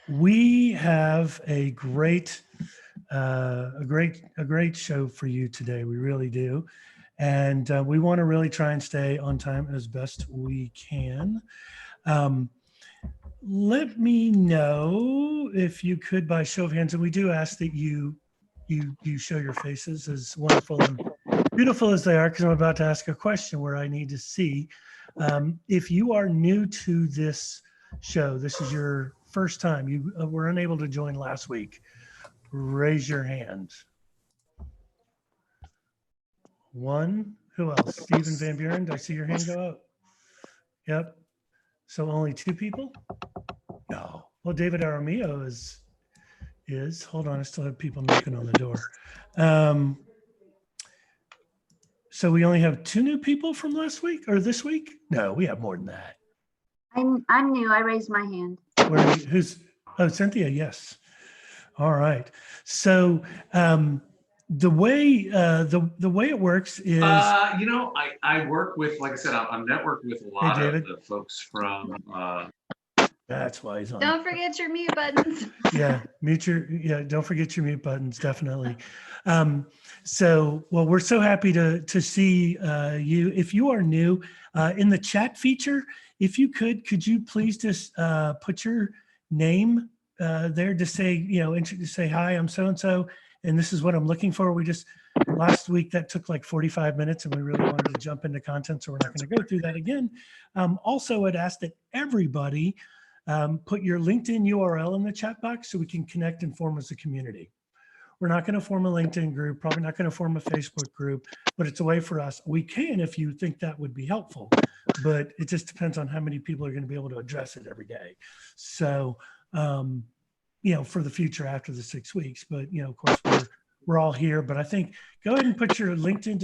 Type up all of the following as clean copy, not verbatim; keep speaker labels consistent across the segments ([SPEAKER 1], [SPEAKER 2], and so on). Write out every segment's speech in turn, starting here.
[SPEAKER 1] we have a great show for you today. We really do. And we want to really try and stay on time as best we can. Let me know if you could, by show of hands, and we do ask that you show your faces, as wonderful and beautiful as they are, because I'm about to ask a question where I need to see. If you are new to this show, this is your first time, you were unable to join last week, raise your hand. One. Who else? Stephen Van Buren, did I see your hand go up? Yep. So only 2 people? No. Well, David Aramillo is, hold on, I still have people knocking on the door. So we only have 2 new people from last week or this week? No, we have more than that.
[SPEAKER 2] I'm new. I raised my hand.
[SPEAKER 1] Oh, Cynthia, yes. All right. So the way it works is
[SPEAKER 3] I work with, like I said, I'm networked with a lot of the folks from
[SPEAKER 1] that's why he's on.
[SPEAKER 2] Don't forget your mute buttons.
[SPEAKER 1] Don't forget your mute buttons, definitely. So we're so happy to see you. If you are new, in the chat feature, if you could you please just put your name there to say, say, hi, I'm so-and-so, and this is what I'm looking for. Last week that took like 45 minutes and we really wanted to jump into content, so we're not going to go through that again. Also, I'd ask that everybody put your LinkedIn URL in the chat box so we can connect and form as a community. We're not going to form a LinkedIn group, probably not going to form a Facebook group, but it's a way for us. We can if you think that would be helpful, but it just depends on how many people are going to be able to address it every day. So, for the future after the 6 weeks, but of course we're all here. But I think go ahead and put your LinkedIn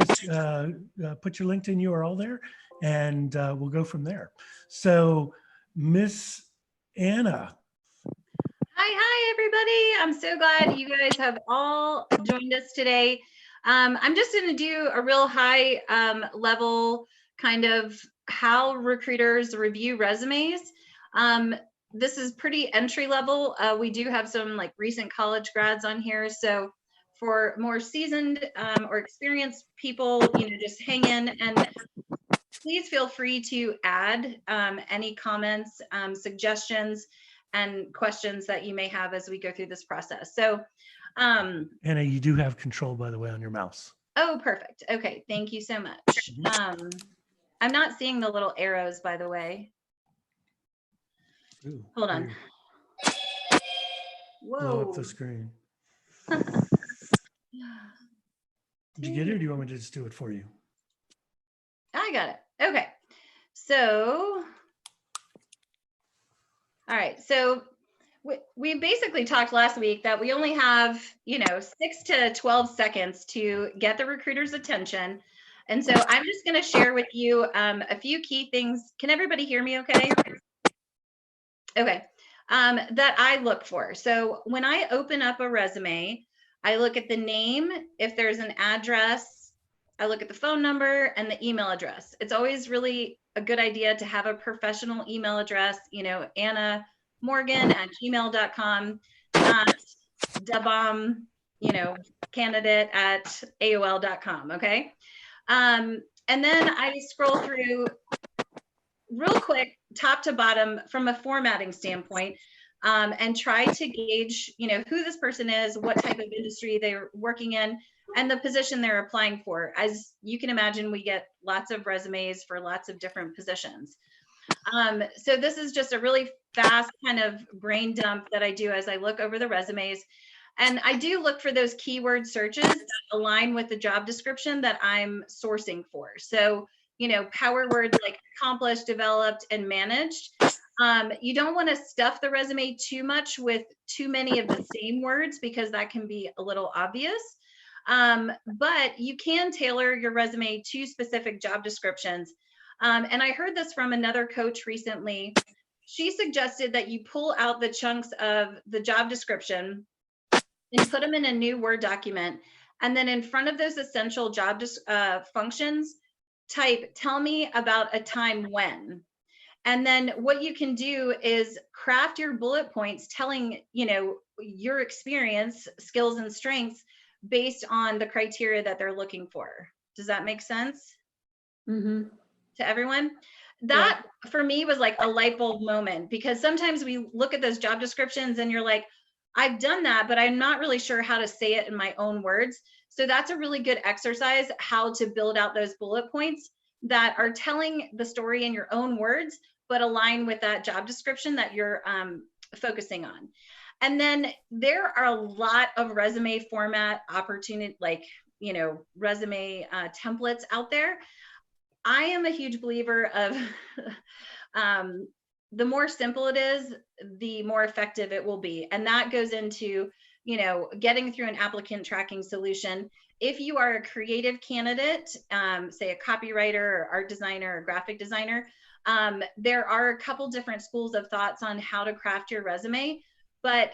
[SPEAKER 1] URL there, and we'll go from there. So, Miss Anna.
[SPEAKER 2] Hi, everybody. I'm so glad you guys have all joined us today. I'm just going to do a real high level kind of how recruiters review resumes. This is pretty entry level. We do have some recent college grads on here. So for more seasoned or experienced people, just hang in, and please feel free to add any comments, suggestions, and questions that you may have as we go through this process. So
[SPEAKER 1] Anna, you do have control, by the way, on your mouse.
[SPEAKER 2] Oh, perfect. Okay, thank you so much. I'm not seeing the little arrows, by the way.
[SPEAKER 1] Ooh,
[SPEAKER 2] hold on. Whoa.
[SPEAKER 1] Blow up the screen. Did you get it, or do you want me to just do it for you?
[SPEAKER 2] I got it. Okay. So, all right. So we basically talked last week that we only have, 6 to 12 seconds to get the recruiter's attention. And so I'm just going to share with you a few key things. Can everybody hear me okay? Okay. That I look for. So when I open up a resume, I look at the name. If there's an address, I look at the phone number and the email address. It's always really a good idea to have a professional email address, AnnaMorgan@gmail.com, not Dabom, candidate@AOL.com. Okay. And then I scroll through real quick, top to bottom from a formatting standpoint, and try to gauge, who this person is, what type of industry they're working in, and the position they're applying for. As you can imagine, we get lots of resumes for lots of different positions. So this is just a really fast kind of brain dump that I do as I look over the resumes. And I do look for those keyword searches that align with the job description that I'm sourcing for. So, power words like accomplished, developed, and managed. You don't want to stuff the resume too much with too many of the same words, because that can be a little obvious. But you can tailor your resume to specific job descriptions. And I heard this from another coach recently. She suggested that you pull out the chunks of the job description and put them in a new Word document. And then in front of those essential job functions, type, tell me about a time when. And then what you can do is craft your bullet points telling, your experience, skills, and strengths based on the criteria that they're looking for. Does that make sense to everyone? That for me was like a light bulb moment, because sometimes we look at those job descriptions and you're like, I've done that, but I'm not really sure how to say it in my own words. So that's a really good exercise, how to build out those bullet points that are telling the story in your own words, but align with that job description that you're focusing on. And then there are a lot of resume format opportunity, like, resume templates out there. I am a huge believer of the more simple it is, the more effective it will be. And that goes into, getting through an applicant tracking solution. If you are a creative candidate, say a copywriter or art designer or graphic designer, there are a couple different schools of thoughts on how to craft your resume. But,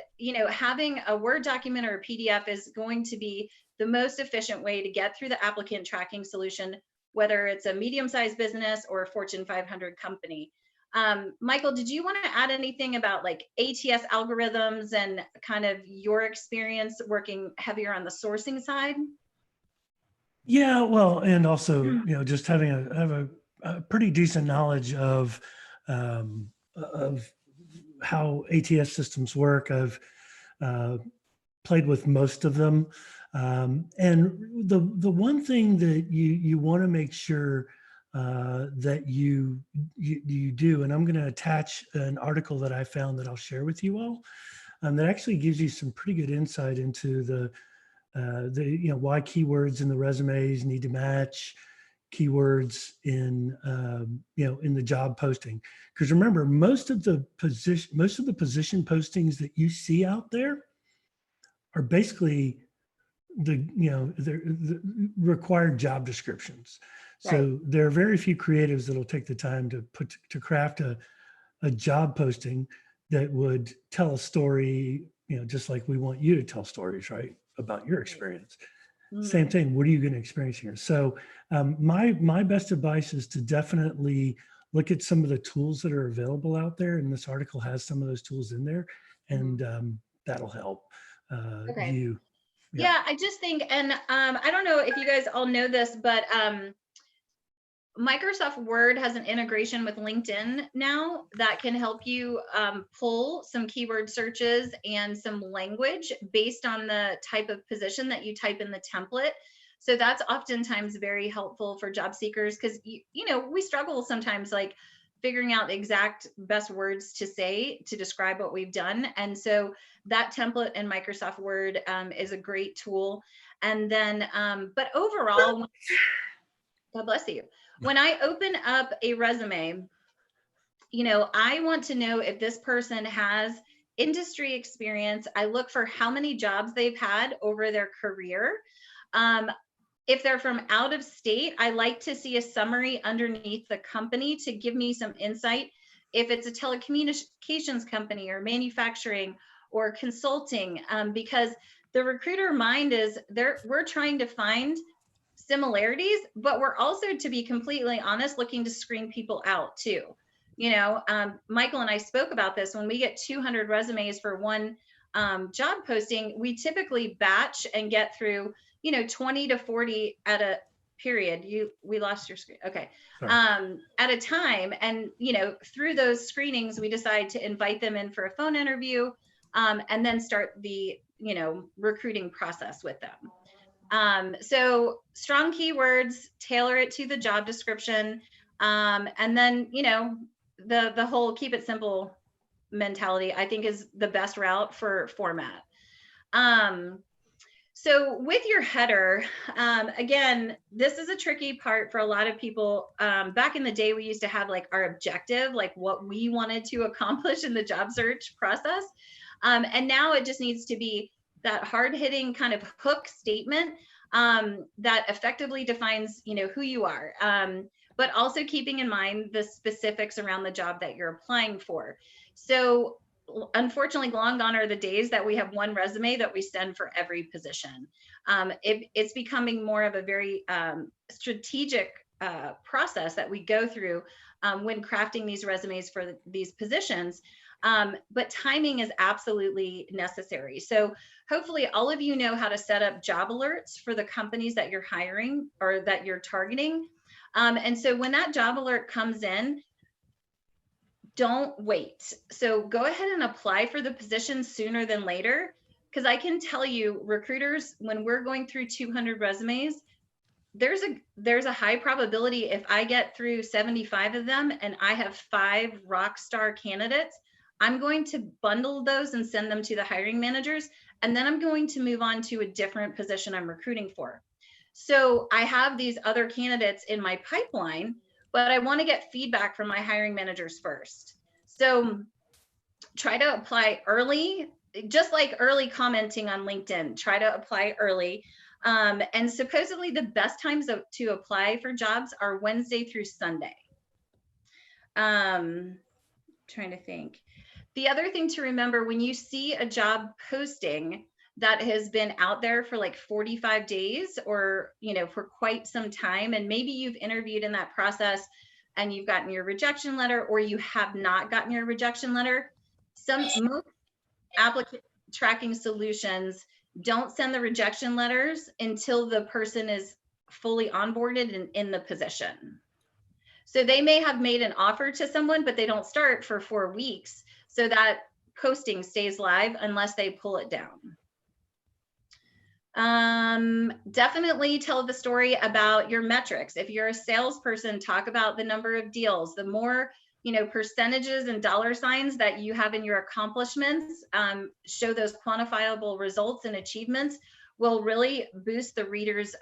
[SPEAKER 2] having a Word document or a PDF is going to be the most efficient way to get through the applicant tracking solution, whether it's a medium-sized business or a Fortune 500 company. Michael, did you want to add anything about like ATS algorithms and kind of your experience working heavier on the sourcing side?
[SPEAKER 1] Yeah, well, and also, just having a pretty decent knowledge of how ATS systems work. I've played with most of them. And the one thing that you want to make sure that you do, and I'm going to attach an article that I found that I'll share with you all, that actually gives you some pretty good insight into the why keywords in the resumes need to match keywords in in the job posting. Because remember, most of the position postings that you see out there are basically the required job descriptions. So
[SPEAKER 2] Right.
[SPEAKER 1] there are very few creatives that'll take the time to craft a job posting that would tell a story, just like we want you to tell stories, right, about your experience. Same thing. What are you going to experience here? So my best advice is to definitely look at some of the tools that are available out there. And this article has some of those tools in there, and that'll help you.
[SPEAKER 2] Yeah, I just think, and I don't know if you guys all know this, but Microsoft Word has an integration with LinkedIn now that can help you pull some keyword searches and some language based on the type of position that you type in the template. So that's oftentimes very helpful for job seekers, because we struggle sometimes like figuring out the exact best words to say to describe what we've done. And so that template in Microsoft Word is a great tool. And then, but overall, God bless you. When I open up a resume, I want to know if this person has industry experience. I look for how many jobs they've had over their career. If they're from out of state, I like to see a summary underneath the company to give me some insight. If it's a telecommunications company or manufacturing or consulting, because the recruiter mind is we're trying to find similarities, but we're also, to be completely honest, looking to screen people out too. Michael and I spoke about this. When we get 200 resumes for one job posting, we typically batch and get through 20 to 40 at a period. We lost your screen. Okay. At a time. And, through those screenings, we decide to invite them in for a phone interview, and then start the, recruiting process with them. So strong keywords, tailor it to the job description. And then, the whole keep it simple mentality, I think, is the best route for format. So with your header, again, this is a tricky part for a lot of people. Back in the day, we used to have like our objective, like what we wanted to accomplish in the job search process. And now it just needs to be that hard-hitting kind of hook statement that effectively defines, who you are, but also keeping in mind the specifics around the job that you're applying for. So unfortunately, long gone are the days that we have one resume that we send for every position. It's becoming more of a very strategic process that we go through when crafting these resumes for these positions. But timing is absolutely necessary. So hopefully all of you know how to set up job alerts for the companies that you're hiring or that you're targeting. And so when that job alert comes in, don't wait. So go ahead and apply for the position sooner than later. Because I can tell you, recruiters, when we're going through 200 resumes, there's a high probability if I get through 75 of them and I have 5 rock star candidates, I'm going to bundle those and send them to the hiring managers. And then I'm going to move on to a different position I'm recruiting for. So I have these other candidates in my pipeline, but I want to get feedback from my hiring managers first. So try to apply early, just like early commenting on LinkedIn, try to apply early. And supposedly the best times to apply for jobs are Wednesday through Sunday. Trying to think. The other thing to remember, when you see a job posting that has been out there for like 45 days or, for quite some time, and maybe you've interviewed in that process and you've gotten your rejection letter, or you have not gotten your rejection letter, most applicant tracking solutions don't send the rejection letters until the person is fully onboarded and in the position. So they may have made an offer to someone, but they don't start for 4 weeks. So that posting stays live unless they pull it down. Definitely tell the story about your metrics. If you're a salesperson, talk about the number of deals. The more percentages and dollar signs that you have in your accomplishments, show those quantifiable results and achievements, will really boost the reader's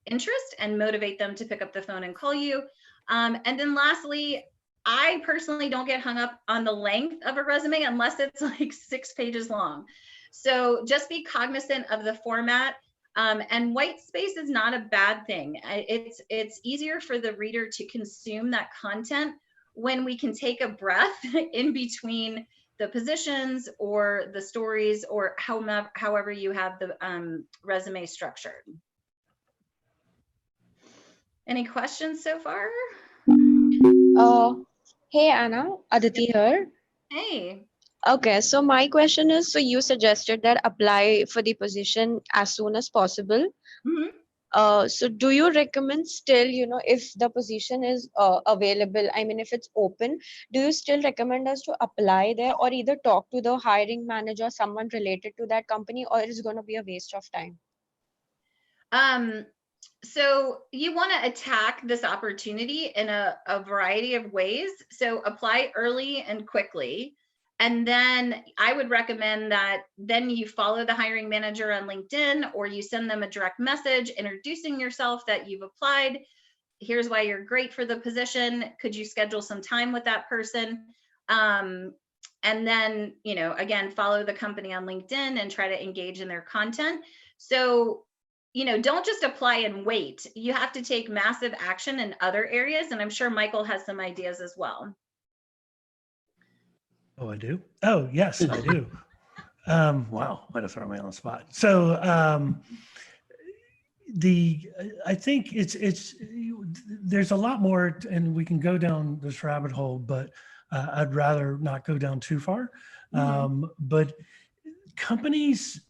[SPEAKER 2] interest and motivate them to pick up the phone and call you. And then lastly, I personally don't get hung up on the length of a resume unless it's like 6 pages long. So just be cognizant of the format, and white space is not a bad thing. It's easier for the reader to consume that content when we can take a breath in between the positions or the stories, or however you have the resume structured. Any questions so far?
[SPEAKER 4] Hey Anna, Aditi here.
[SPEAKER 2] Hey.
[SPEAKER 4] Okay, so my question is, so you suggested that apply for the position as soon as possible.
[SPEAKER 2] Mm-hmm.
[SPEAKER 4] So do you recommend still, if the position is available, I mean, if it's open, do you still recommend us to apply there, or either talk to the hiring manager, someone related to that company, or it's going to be a waste of time?
[SPEAKER 2] So you want to attack this opportunity in a variety of ways. So apply early and quickly. And then I would recommend that then you follow the hiring manager on LinkedIn, or you send them a direct message introducing yourself that you've applied. Here's why you're great for the position. Could you schedule some time with that person? And then, again, follow the company on LinkedIn and try to engage in their content. So, don't just apply and wait. You have to take massive action in other areas. And I'm sure Michael has some ideas as well.
[SPEAKER 1] Oh, I do? Oh, yes, I do. Wow, way to throw me on the spot. So I think there's a lot more, and we can go down this rabbit hole, but I'd rather not go down too far.
[SPEAKER 2] Mm-hmm.
[SPEAKER 1] But companies,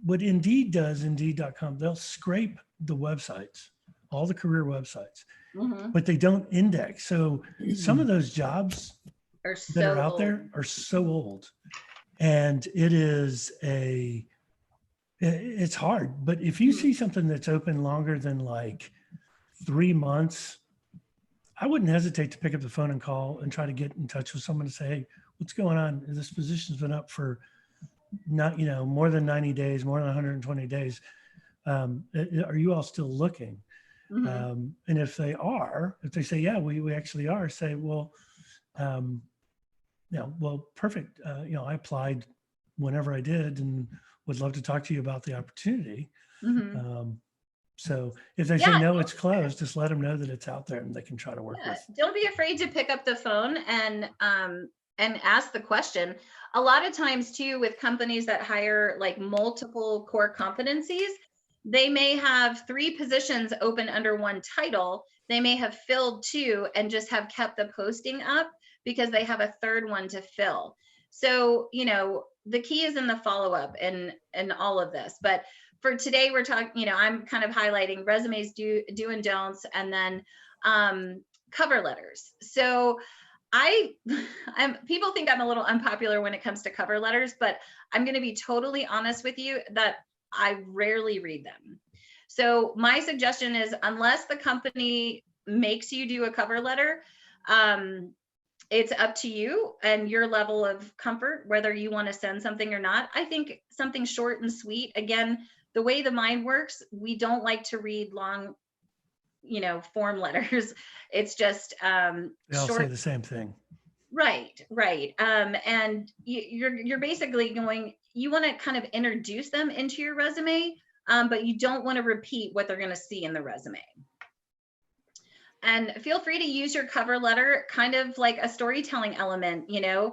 [SPEAKER 1] what Indeed does, Indeed.com, they'll scrape the websites, all the career websites,
[SPEAKER 2] Mm-hmm.
[SPEAKER 1] but they don't index. So some of those jobs that are out there are so old, and it's hard. But if you see something that's open longer than like 3 months, I wouldn't hesitate to pick up the phone and call and try to get in touch with someone to say, hey, what's going on? This position's been up for not, more than 90 days, more than 120 days. Are you all still looking?
[SPEAKER 2] Mm-hmm.
[SPEAKER 1] And if they say, yeah, we actually are, say, well, perfect. I applied whenever I did and would love to talk to you about the opportunity.
[SPEAKER 2] Mm-hmm.
[SPEAKER 1] So if they say no, it's closed, just let them know that it's out there and they can try to work with.
[SPEAKER 2] Don't be afraid to pick up the phone and ask the question. A lot of times too, with companies that hire like multiple core competencies, they may have 3 positions open under one title, They may have filled 2 and just have kept the posting up because they have a 3rd one to fill. So, you know, the key is in the follow-up and all of this. But for today, we're talking, you know, I'm kind of highlighting resumes, do and don'ts, and then cover letters. So people think I'm a little unpopular when it comes to cover letters, but I'm going to be totally honest with you that I rarely read them. So my suggestion is, unless the company makes you do a cover letter, it's up to you and your level of comfort, whether you want to send something or not. I think something short and sweet. Again, the way the mind works, we don't like to read long, you know, form letters. It's just
[SPEAKER 1] They all
[SPEAKER 2] short.
[SPEAKER 1] say the same thing.
[SPEAKER 2] Right. And you're basically going, you want to kind of introduce them into your resume, but you don't want to repeat what they're going to see in the resume. And feel free to use your cover letter kind of like a storytelling element, you know,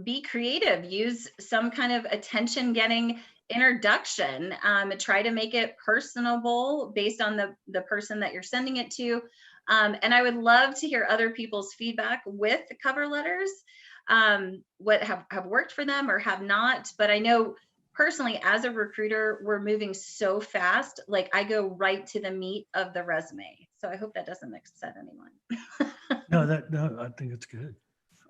[SPEAKER 2] be creative, use some kind of attention-getting introduction, try to make it personable based on the person that you're sending it to. And I would love to hear other people's feedback with the cover letters, what have worked for them or have not. But I know personally, as a recruiter, we're moving so fast, like I go right to the meat of the resume. So I hope that doesn't upset anyone.
[SPEAKER 1] No, I think it's good.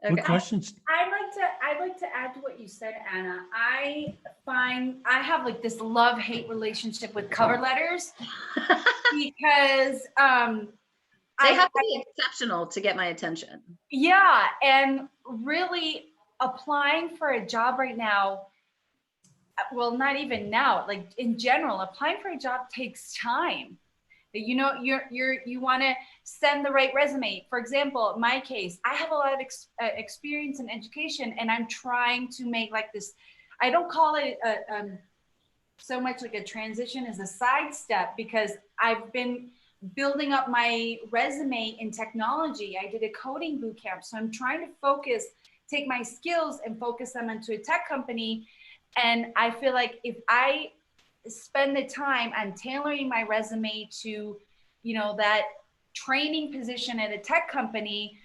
[SPEAKER 2] Okay.
[SPEAKER 1] What questions?
[SPEAKER 5] I'd like to add to what you said, Anna. I find I have like this love-hate relationship with cover letters because
[SPEAKER 2] They have to be exceptional to get my attention.
[SPEAKER 5] yeah, and really applying for a job right now, well, not even now, like in general, applying for a job takes time. You know, you want to send the right resume. For example, in my case, I have a lot of experience in education, and I'm trying to make like this, I don't call it so much like a transition as a sidestep, because I've been building up my resume in technology. I did a coding boot camp. So I'm trying to take my skills and focus them into a tech company. And I feel like if I spend the time on tailoring my resume to, you know, that training position at a tech company,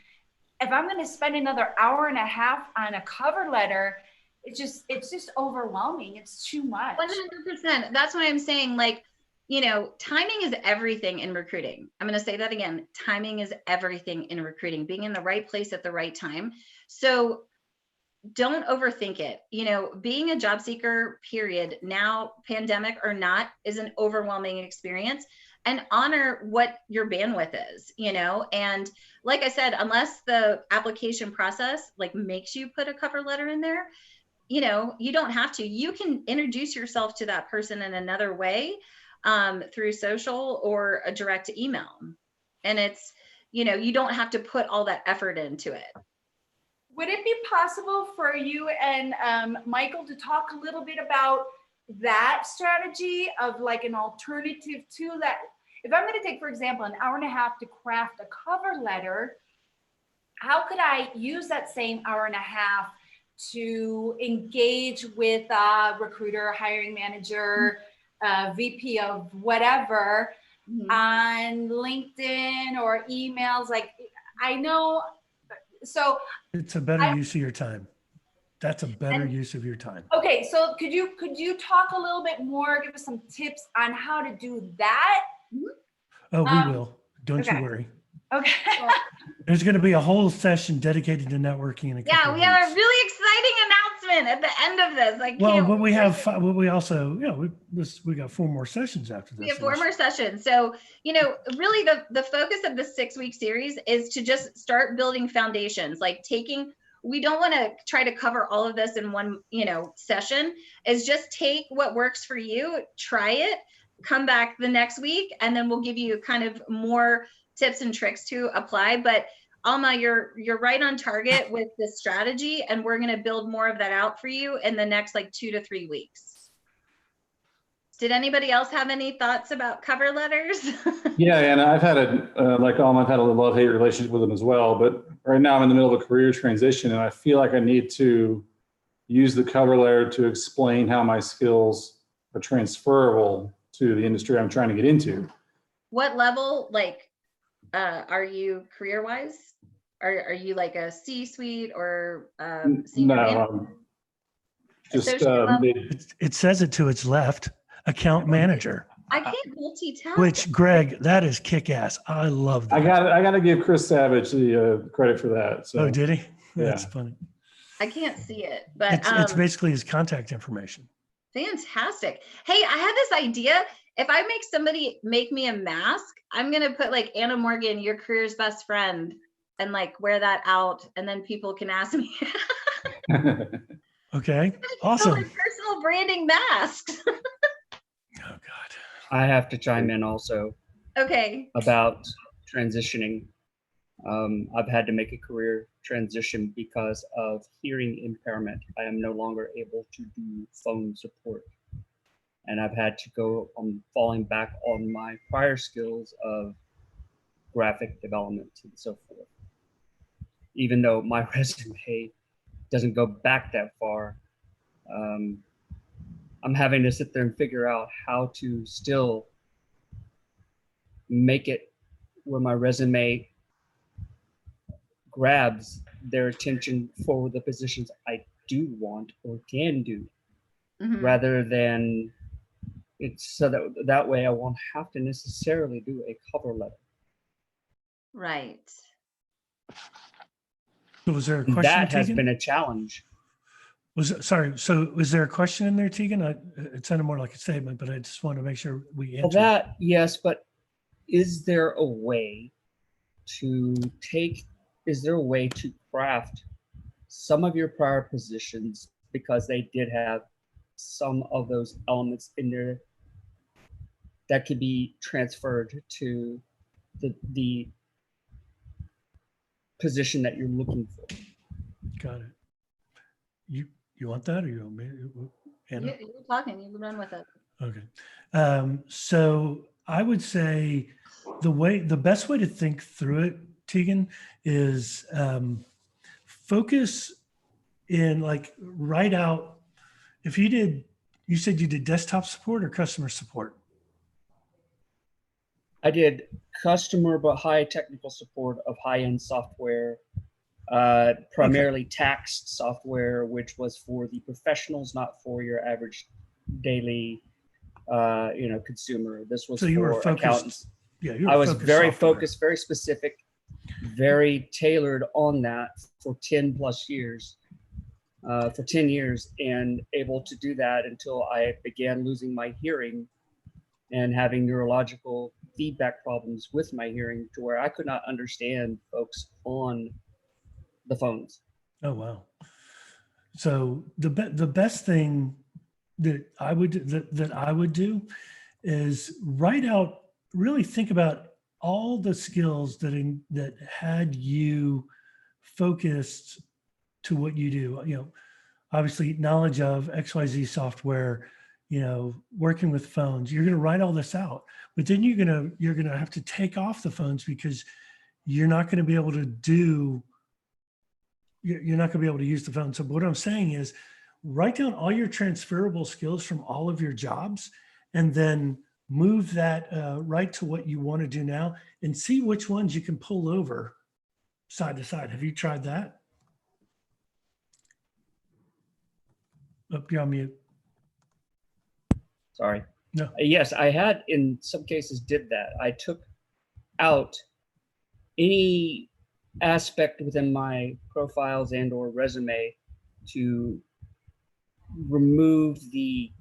[SPEAKER 5] if I'm going to spend another hour and a half on a cover letter, it's just overwhelming. It's too much.
[SPEAKER 2] 100%. That's what I'm saying. Like, you know, timing is everything in recruiting. I'm going to say that again. Timing is everything in recruiting, being in the right place at the right time. So don't overthink it. You know, being a job seeker, period, now pandemic or not, is an overwhelming experience, and honor what your bandwidth is, you know. And like I said, unless the application process like makes you put a cover letter in there, you know, you don't have to. You can introduce yourself to that person in another way, through social or a direct email. And it's, you know, you don't have to put all that effort into it.
[SPEAKER 5] Would it be possible for you and Michael to talk a little bit about that strategy of like an alternative to that? If I'm going to take, for example, an hour and a half to craft a cover letter, how could I use that same hour and a half to engage with a recruiter, hiring manager, VP of whatever, on LinkedIn or emails? Like, I know. So
[SPEAKER 1] it's a better use of your time. That's a better use of your time.
[SPEAKER 5] Okay, so could you talk a little bit more, give us some tips on how to do that?
[SPEAKER 1] Oh, we will. Don't you worry.
[SPEAKER 5] Okay.
[SPEAKER 1] There's going to be a whole session dedicated to networking in a couple of
[SPEAKER 2] we have
[SPEAKER 1] weeks.
[SPEAKER 2] a really exciting announcement at the end of this. Like,
[SPEAKER 1] well, but we have we also, you know, we got 4 more sessions after this.
[SPEAKER 2] We have 4 more sessions. So, you know, really the focus of the 6-week series is to just start building foundations, like we don't want to try to cover all of this in one, you know, session. Is just take what works for you, try it, come back the next week, and then we'll give you kind of more tips and tricks to apply. But Alma, you're right on target with this strategy, and we're going to build more of that out for you in the next like 2 to 3 weeks. Did anybody else have any thoughts about cover letters?
[SPEAKER 6] Yeah, and I've had like Alma, I've had a love-hate relationship with them as well. But right now I'm in the middle of a career transition, and I feel like I need to use the cover letter to explain how my skills are transferable to the industry I'm trying to get into.
[SPEAKER 2] What level, like are you career-wise? Are you like a C-suite or senior
[SPEAKER 6] No,
[SPEAKER 2] manager?
[SPEAKER 6] just
[SPEAKER 2] Associate level?
[SPEAKER 1] It says it to its left, account manager,
[SPEAKER 2] I can't multitask.
[SPEAKER 1] which Greg, that is kick ass. I love that.
[SPEAKER 6] I got to give Chris Savage the credit for that. So
[SPEAKER 1] Oh, did he? That's
[SPEAKER 6] yeah.
[SPEAKER 1] funny.
[SPEAKER 2] I can't see it, but
[SPEAKER 1] It's basically his contact information.
[SPEAKER 2] fantastic. Hey, I had this idea. If I make somebody make me a mask, I'm gonna put like Anna Morgan, your career's best friend, and like wear that out, and then people can ask me.
[SPEAKER 1] Okay,
[SPEAKER 2] So
[SPEAKER 1] awesome.
[SPEAKER 2] like personal branding masks.
[SPEAKER 1] Oh God.
[SPEAKER 7] I have to chime in also
[SPEAKER 2] Okay.
[SPEAKER 7] about transitioning. I've had to make a career transition because of hearing impairment. I am no longer able to do phone support. And I've had to go on falling back on my prior skills of graphic development and so forth. Even though my resume doesn't go back that far, I'm having to sit there and figure out how to still make it where my resume grabs their attention for the positions I do want or can do,
[SPEAKER 2] Mhm.
[SPEAKER 7] rather than it's so that way I won't have to necessarily do a cover letter.
[SPEAKER 2] Right.
[SPEAKER 1] So was there a
[SPEAKER 7] And
[SPEAKER 1] question,
[SPEAKER 7] that has
[SPEAKER 1] Tegan?
[SPEAKER 7] been a challenge.
[SPEAKER 1] Sorry. So was there a question in there, Tegan? It sounded more like a statement, but I just wanted to make sure we
[SPEAKER 7] Well,
[SPEAKER 1] answered.
[SPEAKER 7] that, yes, but is there a way to craft some of your prior positions, because they did have some of those elements in there that could be transferred to the position that you're looking for?
[SPEAKER 1] Got it. You want that, or you want me? Anna?
[SPEAKER 2] You're talking, you run with it.
[SPEAKER 1] Okay. So I would say the best way to think through it, Tegan, is focus in, like, write out, if you said you did desktop support or customer support?
[SPEAKER 7] I did customer but high technical support of high-end software, primarily tax software, which was for the professionals, not for your average daily consumer. This was
[SPEAKER 1] So you were
[SPEAKER 7] for
[SPEAKER 1] focused.
[SPEAKER 7] accountants.
[SPEAKER 1] Yeah, you were
[SPEAKER 7] I was
[SPEAKER 1] focused
[SPEAKER 7] very
[SPEAKER 1] software.
[SPEAKER 7] focused, very specific, very tailored on that for 10 plus years, for 10 years, and able to do that until I began losing my hearing and having neurological feedback problems with my hearing, to where I could not understand folks on the phones.
[SPEAKER 1] Oh, wow. So the best thing that I would do is write out, really think about all the skills that had you focused to what you do. Obviously knowledge of XYZ software, working with phones. You're going to write all this out, but then you're going to have to take off the phones, because you're not going to be able to use the phone. So what I'm saying is, write down all your transferable skills from all of your jobs, and then move that right to what you want to do now, and see which ones you can pull over side to side. Have you tried that? Oh, you're on mute.
[SPEAKER 7] Sorry.
[SPEAKER 1] No.
[SPEAKER 7] Yes, I had in some cases did that. I took out any aspect within my profiles and or resume to remove the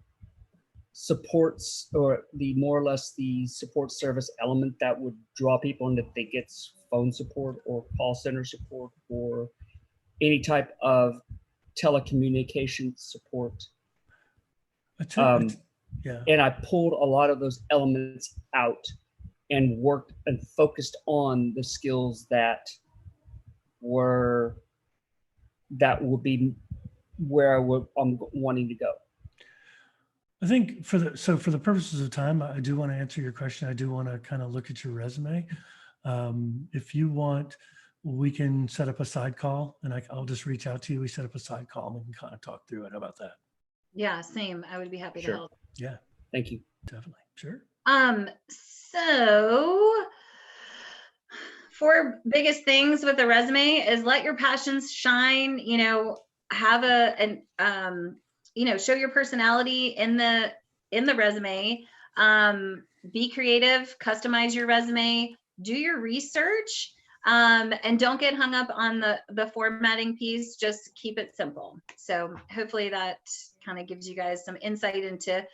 [SPEAKER 7] supports, or the more or less the support service element that would draw people in, if they get phone support or call center support or any type of telecommunication support.
[SPEAKER 1] Yeah.
[SPEAKER 7] And I pulled a lot of those elements out and worked and focused on the skills that would be where I'm wanting to go.
[SPEAKER 1] I think for the purposes of time, I do want to answer your question. I do want to kind of look at your resume. If you want, we can set up a side call, and I'll just reach out to you. We set up a side call, and we can kind of talk through it. How about that?
[SPEAKER 2] Yeah, same. I would be happy
[SPEAKER 7] Sure.
[SPEAKER 2] to help.
[SPEAKER 1] Yeah,
[SPEAKER 7] Thank you.
[SPEAKER 1] definitely. Sure.
[SPEAKER 2] So four biggest things with a resume is let your passions shine, have show your personality in the resume, be creative, customize your resume, do your research, and don't get hung up on the formatting piece. Just keep it simple. So hopefully that kind of gives you guys some insight into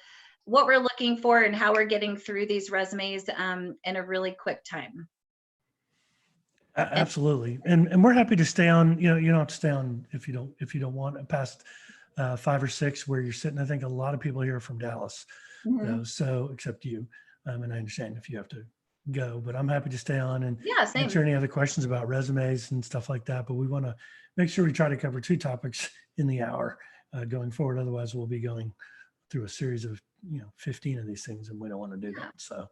[SPEAKER 2] what we're looking for and how we're getting through these resumes in a really quick time.
[SPEAKER 1] Absolutely. And we're happy to stay on, you don't have to stay on if you don't want past 5 or 6 where you're sitting. I think a lot of people here are from Dallas, so except you. And I understand if you have to go, but I'm happy to stay on and answer any other questions about resumes and stuff like that. But we want to make sure we try to cover 2 topics in the hour going forward. Otherwise, we'll be going through a series of 15 of these things, and we don't want to do that. So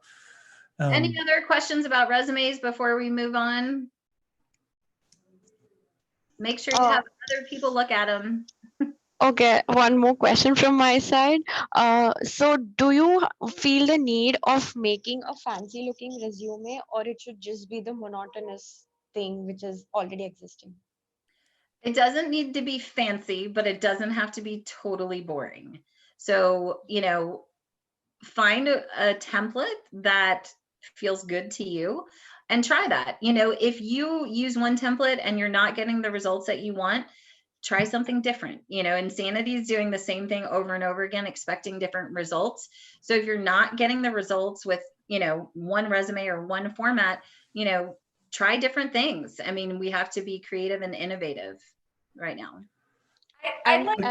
[SPEAKER 2] any other questions about resumes before we move on? Make sure to have other people look at them.
[SPEAKER 4] Okay, one more question from my side. So do you feel the need of making a fancy looking resume, or it should just be the monotonous thing which is already existing?
[SPEAKER 2] It doesn't need to be fancy, but it doesn't have to be totally boring. So, find a template that feels good to you and try that. If you use one template and you're not getting the results that you want, try something different. Insanity is doing the same thing over and over again, expecting different results. So if you're not getting the results with, one resume or one format, try different things. I mean, we have to be creative and innovative right now.
[SPEAKER 5] I'd like to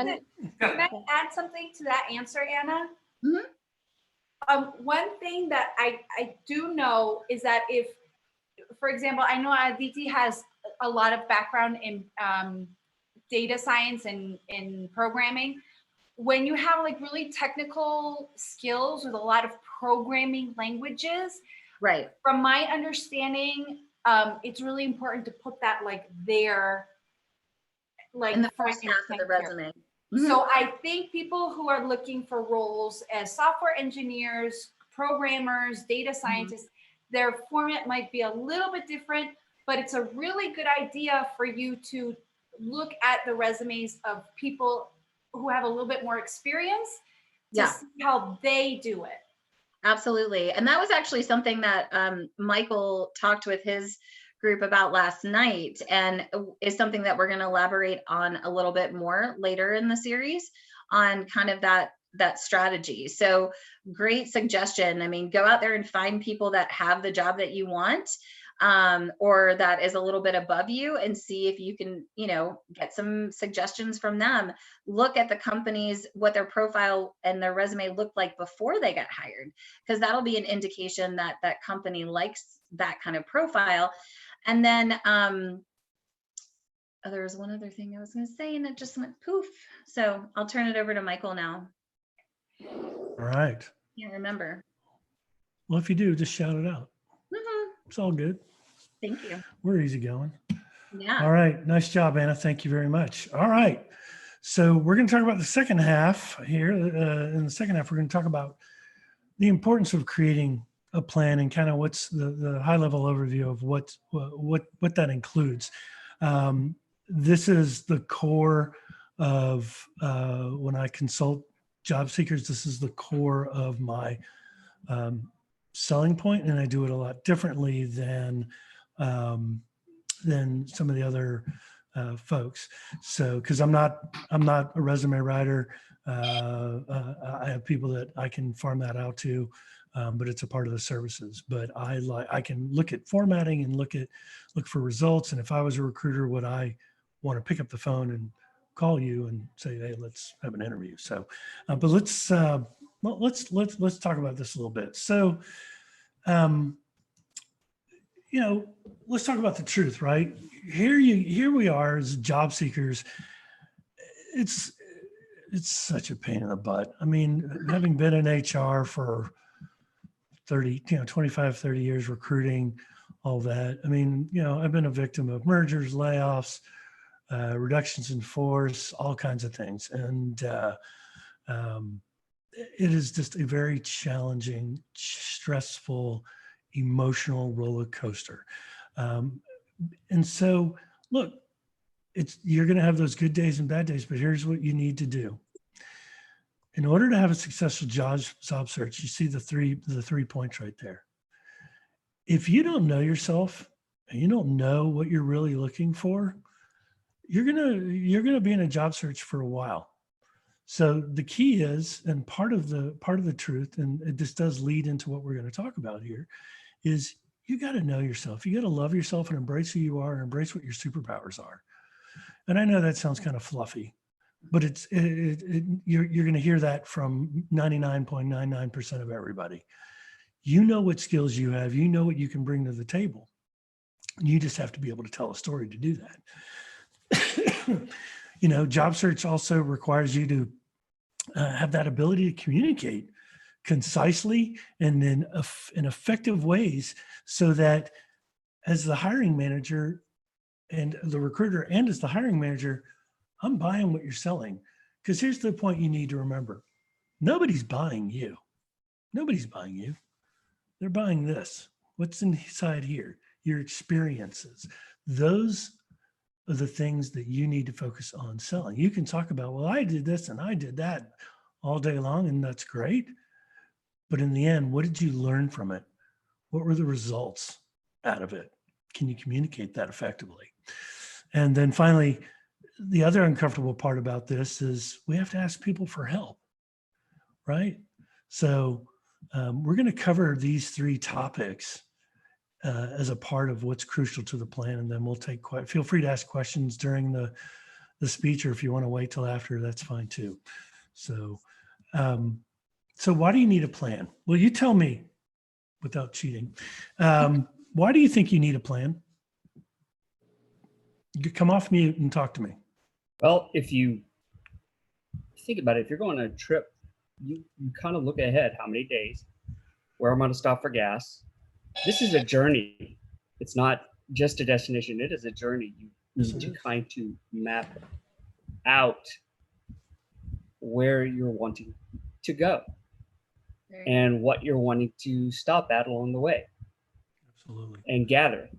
[SPEAKER 5] can I add something to that answer, Anna? One thing that I do know is that if, for example, I know Aditi has a lot of background in data science and in programming. When you have like really technical skills with a lot of programming languages,
[SPEAKER 2] right? From
[SPEAKER 5] my understanding, it's really important to put that like there, like
[SPEAKER 2] in the first half of the resume.
[SPEAKER 5] So I think people who are looking for roles as software engineers, programmers, data scientists, their format might be a little bit different, but it's a really good idea for you to look at the resumes of people who have a little bit more experience to see how they do it.
[SPEAKER 2] Absolutely. And that was actually something that Michael talked with his group about last night, and is something that we're going to elaborate on a little bit more later in the series on kind of that strategy. So great suggestion. I mean, go out there and find people that have the job that you want, or that is a little bit above you, and see if you can, get some suggestions from them. Look at the companies, what their profile and their resume looked like before they got hired, because that'll be an indication that that company likes that kind of profile. And then there was one other thing I was going to say, and it just went poof. So I'll turn it over to Michael now.
[SPEAKER 1] All right.
[SPEAKER 2] Can't remember.
[SPEAKER 1] Well, if you do, just shout it out. It's all good.
[SPEAKER 2] Thank you.
[SPEAKER 1] We're easy going.
[SPEAKER 2] Yeah.
[SPEAKER 1] All right. Nice job, Anna. Thank you very much. All right. So we're going to talk about the second half here. In the second half, we're going to talk about the importance of creating a plan and kind of what's the high level overview of what that includes. This is the core of when I consult job seekers. This is the core of my selling point, and I do it a lot differently than some of the other folks. So, because I'm not a resume writer, I have people that I can farm that out to. But it's a part of the services. But I can look at formatting and look for results. And if I was a recruiter, would I want to pick up the phone and call you and say, hey, let's have an interview? So, but let's talk about this a little bit. So, let's talk about the truth, right? Here we are as job seekers. It's such a pain in the butt. I mean, having been in HR for 25, 30 years, recruiting, all that. I mean, I've been a victim of mergers, layoffs, reductions in force, all kinds of things. And it is just a very challenging, stressful, emotional roller coaster. And so, look, you're going to have those good days and bad days, but here's what you need to do. In order to have a successful job search, you see the three points right there. If you don't know yourself and you don't know what you're really looking for, you're gonna be in a job search for a while. So the key is, and part of the truth, and this does lead into what we're going to talk about here, is you got to know yourself. You got to love yourself and embrace who you are and embrace what your superpowers are. And I know that sounds kind of fluffy, but you're going to hear that from 99.99% of everybody. You know what skills you have. You know what you can bring to the table. You just have to be able to tell a story to do that. You know, job search also requires you to have that ability to communicate concisely and in effective ways, so that as the hiring manager and the recruiter and as the hiring manager, I'm buying what you're selling. Because here's the point you need to remember. Nobody's buying you. Nobody's buying you. They're buying this. What's inside here? Your experiences. Those are the things that you need to focus on selling. You can talk about, well, I did this and I did that all day long, and that's great. But in the end, what did you learn from it? What were the results out of it? Can you communicate that effectively? And then finally, the other uncomfortable part about this is we have to ask people for help, right? So we're going to cover these three topics as a part of what's crucial to the plan. And then we'll feel free to ask questions during the speech, or if you want to wait till after, that's fine too. So, so why do you need a plan? Well, you tell me without cheating. Why do you think you need a plan? You come off mute and talk to me.
[SPEAKER 7] Well, if you think about it, if you're going on a trip, you kind of look ahead, how many days, where I'm going to stop for gas. This is a journey. It's not just a destination. It is a journey. You need to kind to map out where you're wanting to go and what you're wanting to stop at along the way.
[SPEAKER 1] Absolutely.
[SPEAKER 7] And gather.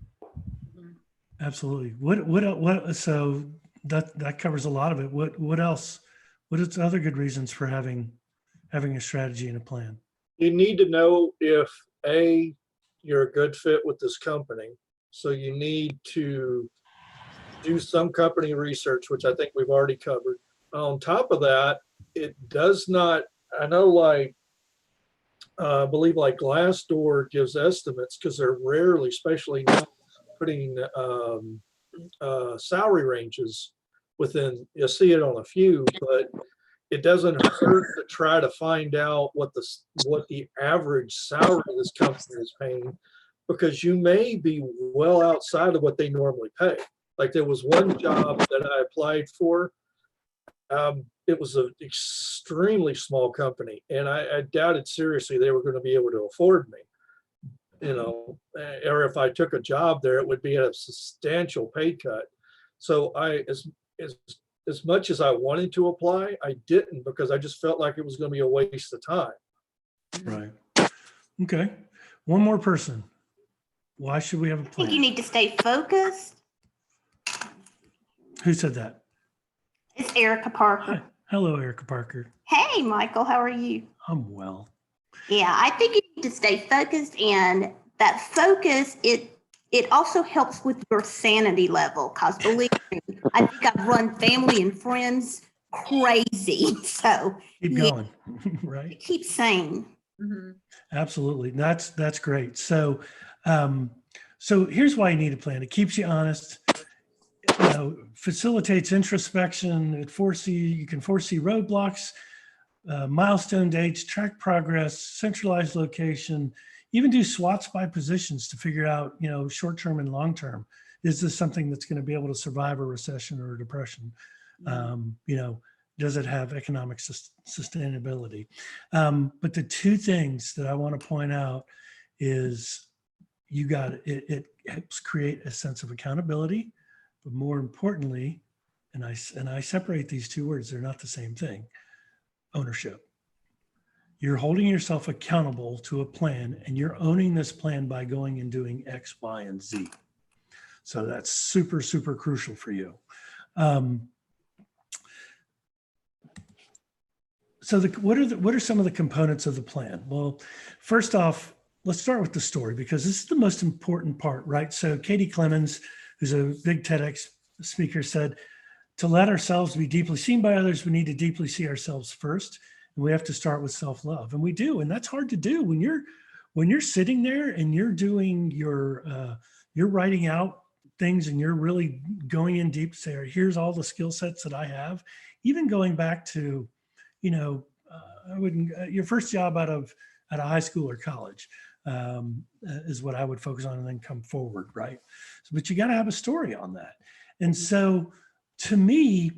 [SPEAKER 1] Absolutely. What so that covers a lot of it. What else? What is other good reasons for having a strategy and a plan?
[SPEAKER 8] You need to know if you're a good fit with this company. So you need to do some company research, which I think we've already covered. On top of that, it does not, I know I believe like Glassdoor gives estimates, because they're rarely, especially now, putting salary ranges within, you'll see it on a few, but it doesn't hurt to try to find out what the average salary this company is paying, because you may be well outside of what they normally pay. Like there was one job that I applied for. It was an extremely small company, and I doubted seriously they were going to be able to afford me. You know, or if I took a job there, it would be a substantial pay cut. So as much as I wanted to apply, I didn't, because I just felt like it was going to be a waste of time.
[SPEAKER 1] Right. Okay. One more person. Why should we have a plan?
[SPEAKER 9] I think you need to stay focused.
[SPEAKER 1] Who said that?
[SPEAKER 9] It's Erica Parker.
[SPEAKER 1] Hi. Hello, Erica Parker.
[SPEAKER 9] Hey, Michael, how are you?
[SPEAKER 1] I'm well.
[SPEAKER 9] Yeah, I think you need to stay focused, and that focus, it also helps with your sanity level, because believe me, I think I've run family and friends crazy. So
[SPEAKER 1] Keep going, right?
[SPEAKER 9] Keep sane.
[SPEAKER 2] Mm-hmm.
[SPEAKER 1] Absolutely. That's great. So, so here's why you need a plan. It keeps you honest, facilitates introspection. You can foresee roadblocks, milestone dates, track progress, centralized location, even do SWOTs by positions to figure out, short-term and long-term. Is this something that's going to be able to survive a recession or a depression? Does it have economic sustainability? But the two things that I want to point out is it helps create a sense of accountability, but more importantly, and I separate these two words, they're not the same thing, ownership. You're holding yourself accountable to a plan, and you're owning this plan by going and doing X, Y, and Z. So that's super, super crucial for you. So what are some of the components of the plan? Well, first off, let's start with the story, because this is the most important part, right? So Katie Clemens, who's a big TEDx speaker, said, to let ourselves be deeply seen by others, we need to deeply see ourselves first. And we have to start with self-love. And we do. And that's hard to do when you're sitting there and you're doing you're writing out things and you're really going in deep to say, here's all the skill sets that I have. Even going back to, I wouldn't, your first job out of high school or college is what I would focus on, and then come forward, right? So, but you got to have a story on that. And so to me,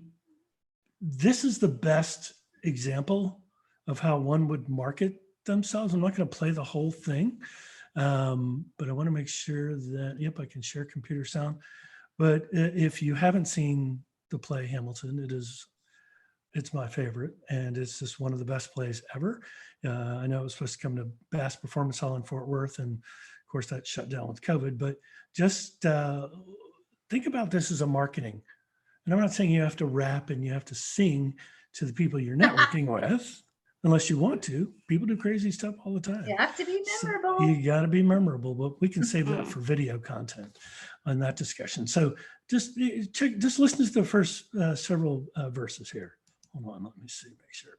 [SPEAKER 1] this is the best example of how one would market themselves. I'm not going to play the whole thing, but I want to make sure that, yep, I can share computer sound. But if you haven't seen the play Hamilton, it's my favorite, and it's just one of the best plays ever. I know it was supposed to come to Bass Performance Hall in Fort Worth, and of course that shut down with COVID, but just think about this as a marketing. And I'm not saying you have to rap and you have to sing to the people you're networking with, unless you want to. People do crazy stuff all the time.
[SPEAKER 2] You have to be memorable.
[SPEAKER 1] So you got to be memorable, but we can save that for video content on that discussion. So just listen to the first several verses here. Hold on, let me see, make sure.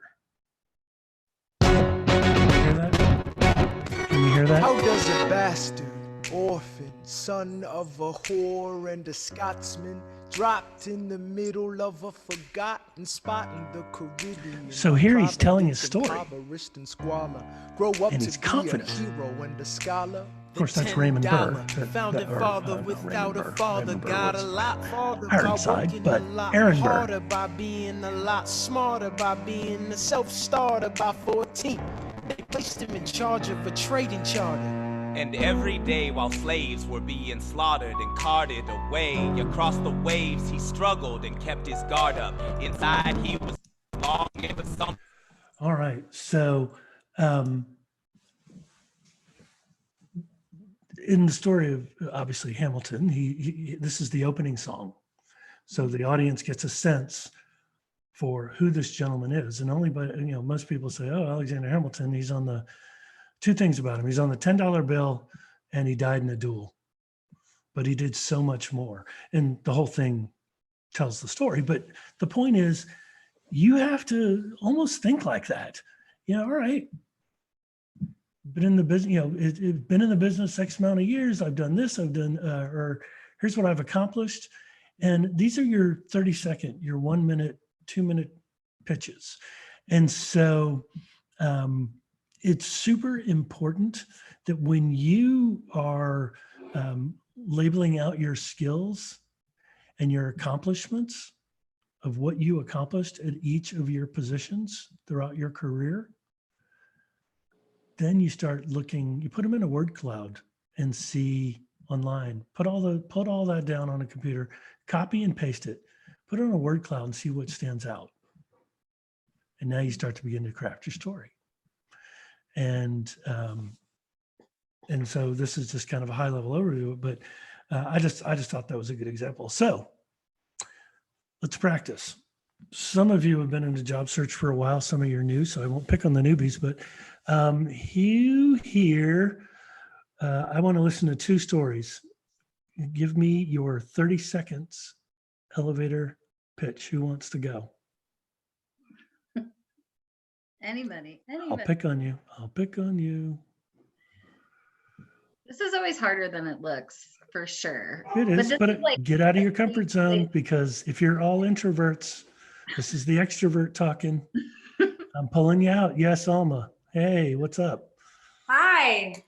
[SPEAKER 1] Can you hear that? Can you hear that?
[SPEAKER 10] How does a bastard, orphan, son of a whore and a Scotsman, dropped in the middle of a forgotten spot in the Caribbean?
[SPEAKER 1] So here he's telling his story,
[SPEAKER 10] grow up
[SPEAKER 1] and he's
[SPEAKER 10] to
[SPEAKER 1] confident.
[SPEAKER 10] Be a hero and a scholar.
[SPEAKER 1] Of course, that's Raymond Burr.
[SPEAKER 10] Founded father without a father, got a lot farther
[SPEAKER 1] Ironside, but Aaron Burr.
[SPEAKER 10] By being a lot smarter, by being a self-starter. By 14, they placed him in charge of a trading charter.
[SPEAKER 11] And every day while slaves were being slaughtered and carted away across the waves, he struggled and kept his guard up. Inside he was longing for something.
[SPEAKER 1] All right, so in the story of obviously Hamilton, this is the opening song. So the audience gets a sense for who this gentleman is. And only by, most people say, oh, Alexander Hamilton, he's on the, two things about him. He's on the $10 bill and he died in a duel, but he did so much more. And the whole thing tells the story. But the point is, you have to almost think like that. All right, been in the business, been in the business X amount of years. I've done this, I've done, or here's what I've accomplished. And these are your 30-second, your 1 minute, 2 minute pitches. And so it's super important that when you are labeling out your skills and your accomplishments of what you accomplished at each of your positions throughout your career, then you start looking, you put them in a word cloud and see online, put all that down on a computer, copy and paste it, put it on a word cloud and see what stands out. And now you start to begin to craft your story. And so this is just kind of a high level overview, but I just thought that was a good example. So let's practice. Some of you have been in a job search for a while. Some of you are new, so I won't pick on the newbies, but here, I want to listen to two stories. Give me your 30 seconds elevator pitch. Who wants to go?
[SPEAKER 2] Anybody.
[SPEAKER 1] I'll pick on you. I'll pick on you.
[SPEAKER 2] This is always harder than it looks, for sure.
[SPEAKER 1] It is, but get out of your comfort zone, because if you're all introverts, this is the extrovert talking. I'm pulling you out. Yes, Alma. Hey, what's up?
[SPEAKER 5] Hi.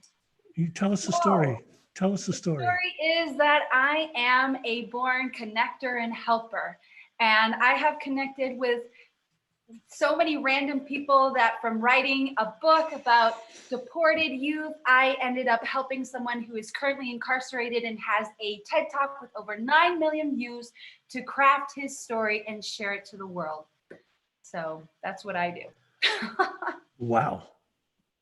[SPEAKER 1] You tell us the story. Tell us the story.
[SPEAKER 5] The story is that I am a born connector and helper. And I have connected with so many random people that from writing a book about deported youth, I ended up helping someone who is currently incarcerated and has a TED Talk with over 9 million views to craft his story and share it to the world. So that's what I do.
[SPEAKER 1] Wow.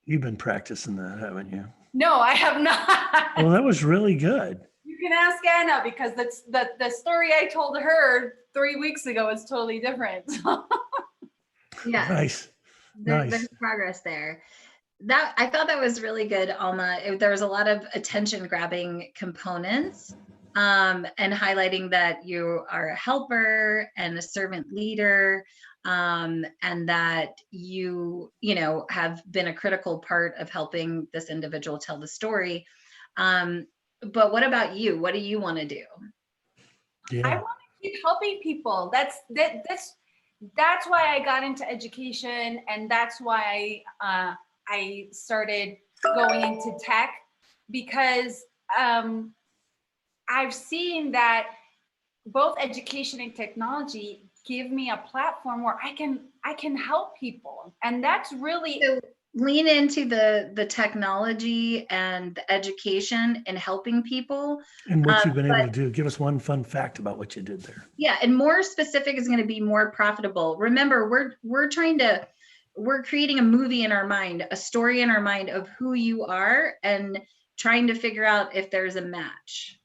[SPEAKER 1] You've been practicing that, haven't you?
[SPEAKER 5] No, I have not.
[SPEAKER 1] Well, that was really good.
[SPEAKER 5] You can ask Anna because that's the story I told her 3 weeks ago is totally different.
[SPEAKER 2] Yeah.
[SPEAKER 1] Nice.
[SPEAKER 2] There's
[SPEAKER 1] Nice.
[SPEAKER 2] progress there. That I thought that was really good, Alma. There was a lot of attention grabbing components, and highlighting that you are a helper and a servant leader, and that you know, have been a critical part of helping this individual tell the story. But what about you? What do you want to do?
[SPEAKER 1] Yeah.
[SPEAKER 5] I want to keep helping people. That's why I got into education, and that's why I started going into tech, because I've seen that both education and technology give me a platform where I can help people, and that's really.
[SPEAKER 2] So lean into the technology and the education and helping people.
[SPEAKER 1] And what you've been able to do. Give us one fun fact about what you did there.
[SPEAKER 2] Yeah, and more specific is going to be more profitable. Remember, we're creating a movie in our mind, a story in our mind of who you are, and trying to figure out if there's a match.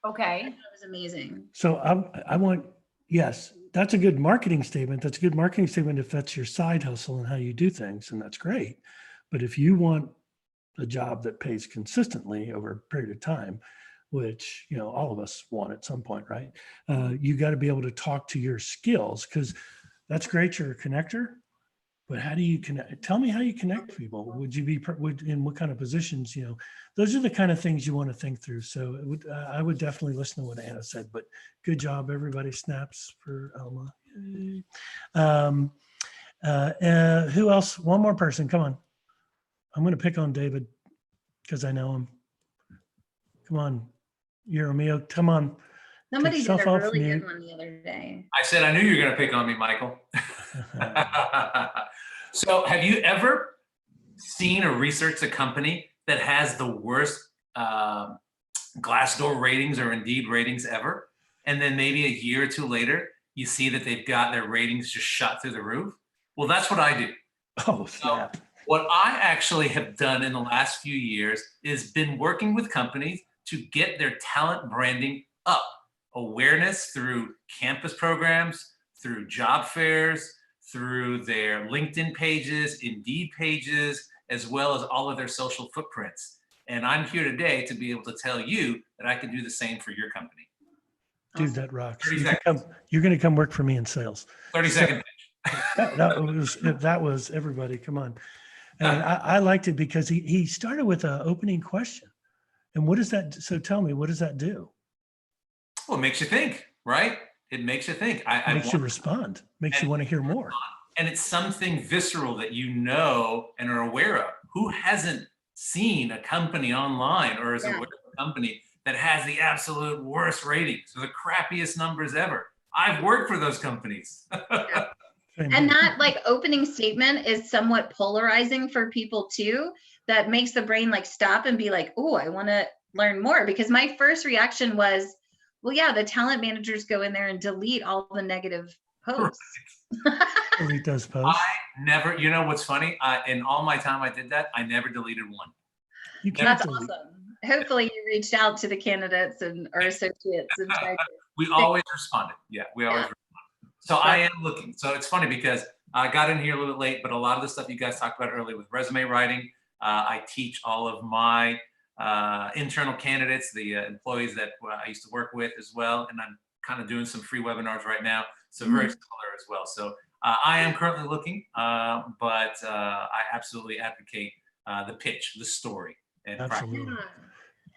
[SPEAKER 5] Okay.
[SPEAKER 2] That was amazing.
[SPEAKER 1] So I want, yes, that's a good marketing statement. That's a good marketing statement if that's your side hustle and how you do things, and that's great. But if you want a job that pays consistently over a period of time, which, you know, all of us want at some point, right? You got to be able to talk to your skills, because that's great. You're a connector, but how do you connect? Tell me how you connect people. Would you be in what kind of positions? You know, those are the kind of things you want to think through. So I would definitely listen to what Anna said, but good job. Everybody snaps for Alma. Who else? One more person. Come on. I'm going to pick on David because I know him. Come on. Yeromio, come on.
[SPEAKER 2] Somebody did a
[SPEAKER 1] yourself off
[SPEAKER 2] really
[SPEAKER 1] mute.
[SPEAKER 2] good one the other day.
[SPEAKER 3] I said I knew you were going to pick on me, Michael. So have you ever seen or researched a company that has the worst Glassdoor ratings or Indeed ratings ever? And then maybe a year or two later, you see that they've got their ratings just shot through the roof? Well, that's what I do.
[SPEAKER 1] Oh, snap.
[SPEAKER 3] So what I actually have done in the last few years is been working with companies to get their talent branding up. Awareness through campus programs, through job fairs, through their LinkedIn pages, Indeed pages, as well as all of their social footprints. And I'm here today to be able to tell you that I can do the same for your company.
[SPEAKER 1] Dude, that rocks.
[SPEAKER 3] 30 seconds.
[SPEAKER 1] You're going to come work for me in sales.
[SPEAKER 3] 30 second pitch.
[SPEAKER 1] that was everybody. Come on. And I liked it because he started with an opening question. And what does that, so tell me, what does that do?
[SPEAKER 3] Well, it makes you think, right? It makes you think.
[SPEAKER 1] It makes you respond, makes you want to hear more.
[SPEAKER 3] And it's something visceral that you know and are aware of. Who hasn't seen a company online or is aware of a company that has the absolute worst ratings or the crappiest numbers ever? I've worked for those companies.
[SPEAKER 2] And that like opening statement is somewhat polarizing for people too. That makes the brain like stop and be like, oh, I want to learn more. Because my first reaction was, well, yeah, the talent managers go in there and delete all the negative posts.
[SPEAKER 1] Delete those posts.
[SPEAKER 3] I never, you know what's funny? In all my time I did that, I never deleted one.
[SPEAKER 1] You can't
[SPEAKER 2] That's
[SPEAKER 1] delete.
[SPEAKER 2] awesome. Hopefully you reached out to the candidates and or associates and tried to
[SPEAKER 3] We always responded. Yeah, we always responded. So I am looking. So it's funny because I got in here a little bit late, but a lot of the stuff you guys talked about earlier with resume writing, I teach all of my internal candidates, the employees that I used to work with as well. And I'm kind of doing some free webinars right now. So very similar as well. So I am currently looking, but I absolutely advocate the pitch, the story. And
[SPEAKER 1] absolutely.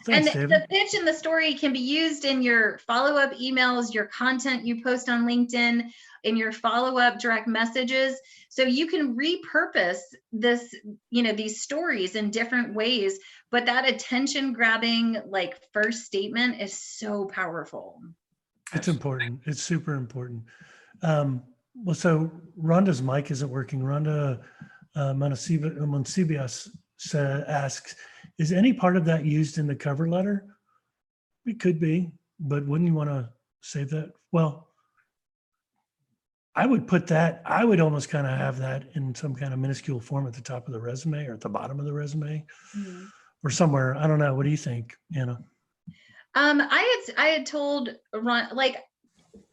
[SPEAKER 2] And
[SPEAKER 1] Thanks,
[SPEAKER 2] the pitch and the story can be used in your follow-up emails, your content you post on LinkedIn, in your follow-up direct messages. So you can repurpose this, you know, these stories in different ways, but that attention grabbing like first statement is so powerful.
[SPEAKER 1] It's important. It's super important. Well, so Rhonda's mic isn't working. Rhonda Monsibias asks, is any part of that used in the cover letter? It could be, but wouldn't you want to save that? Well, I would put that, I would almost kind of have that in some kind of minuscule form at the top of the resume or at the bottom of the resume. or somewhere. I don't know. What do you think, Anna?
[SPEAKER 2] I had told Ron, like,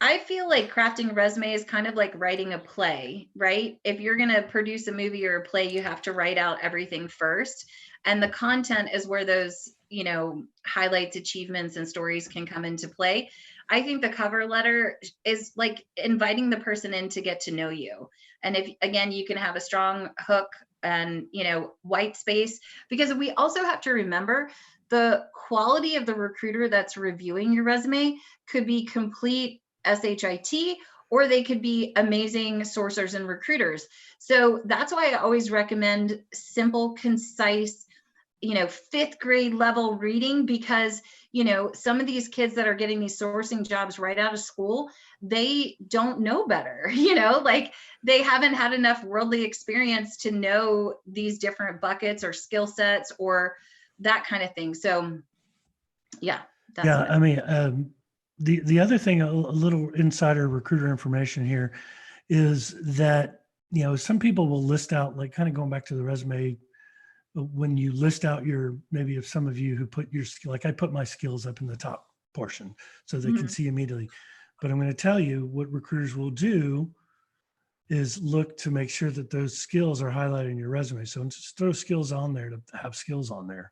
[SPEAKER 2] I feel like crafting a resume is kind of like writing a play, right? If you're going to produce a movie or a play, you have to write out everything first. And the content is where those, highlights, achievements, and stories can come into play. I think the cover letter is like inviting the person in to get to know you. And if, again, you can have a strong hook and, white space, because we also have to remember the quality of the recruiter that's reviewing your resume could be complete SHIT, or they could be amazing sourcers and recruiters. So that's why I always recommend simple, concise, fifth grade level reading, because, some of these kids that are getting these sourcing jobs right out of school, they don't know better, like they haven't had enough worldly experience to know these different buckets or skill sets or that kind of thing. So yeah.
[SPEAKER 1] Yeah. I mean, the other thing, a little insider recruiter information here is that, some people will list out, like kind of going back to the resume, when you list out maybe if some of you who put your skill, like I put my skills up in the top portion so they can see immediately. But I'm going to tell you what recruiters will do is look to make sure that those skills are highlighted in your resume. So just throw skills on there to have skills on there.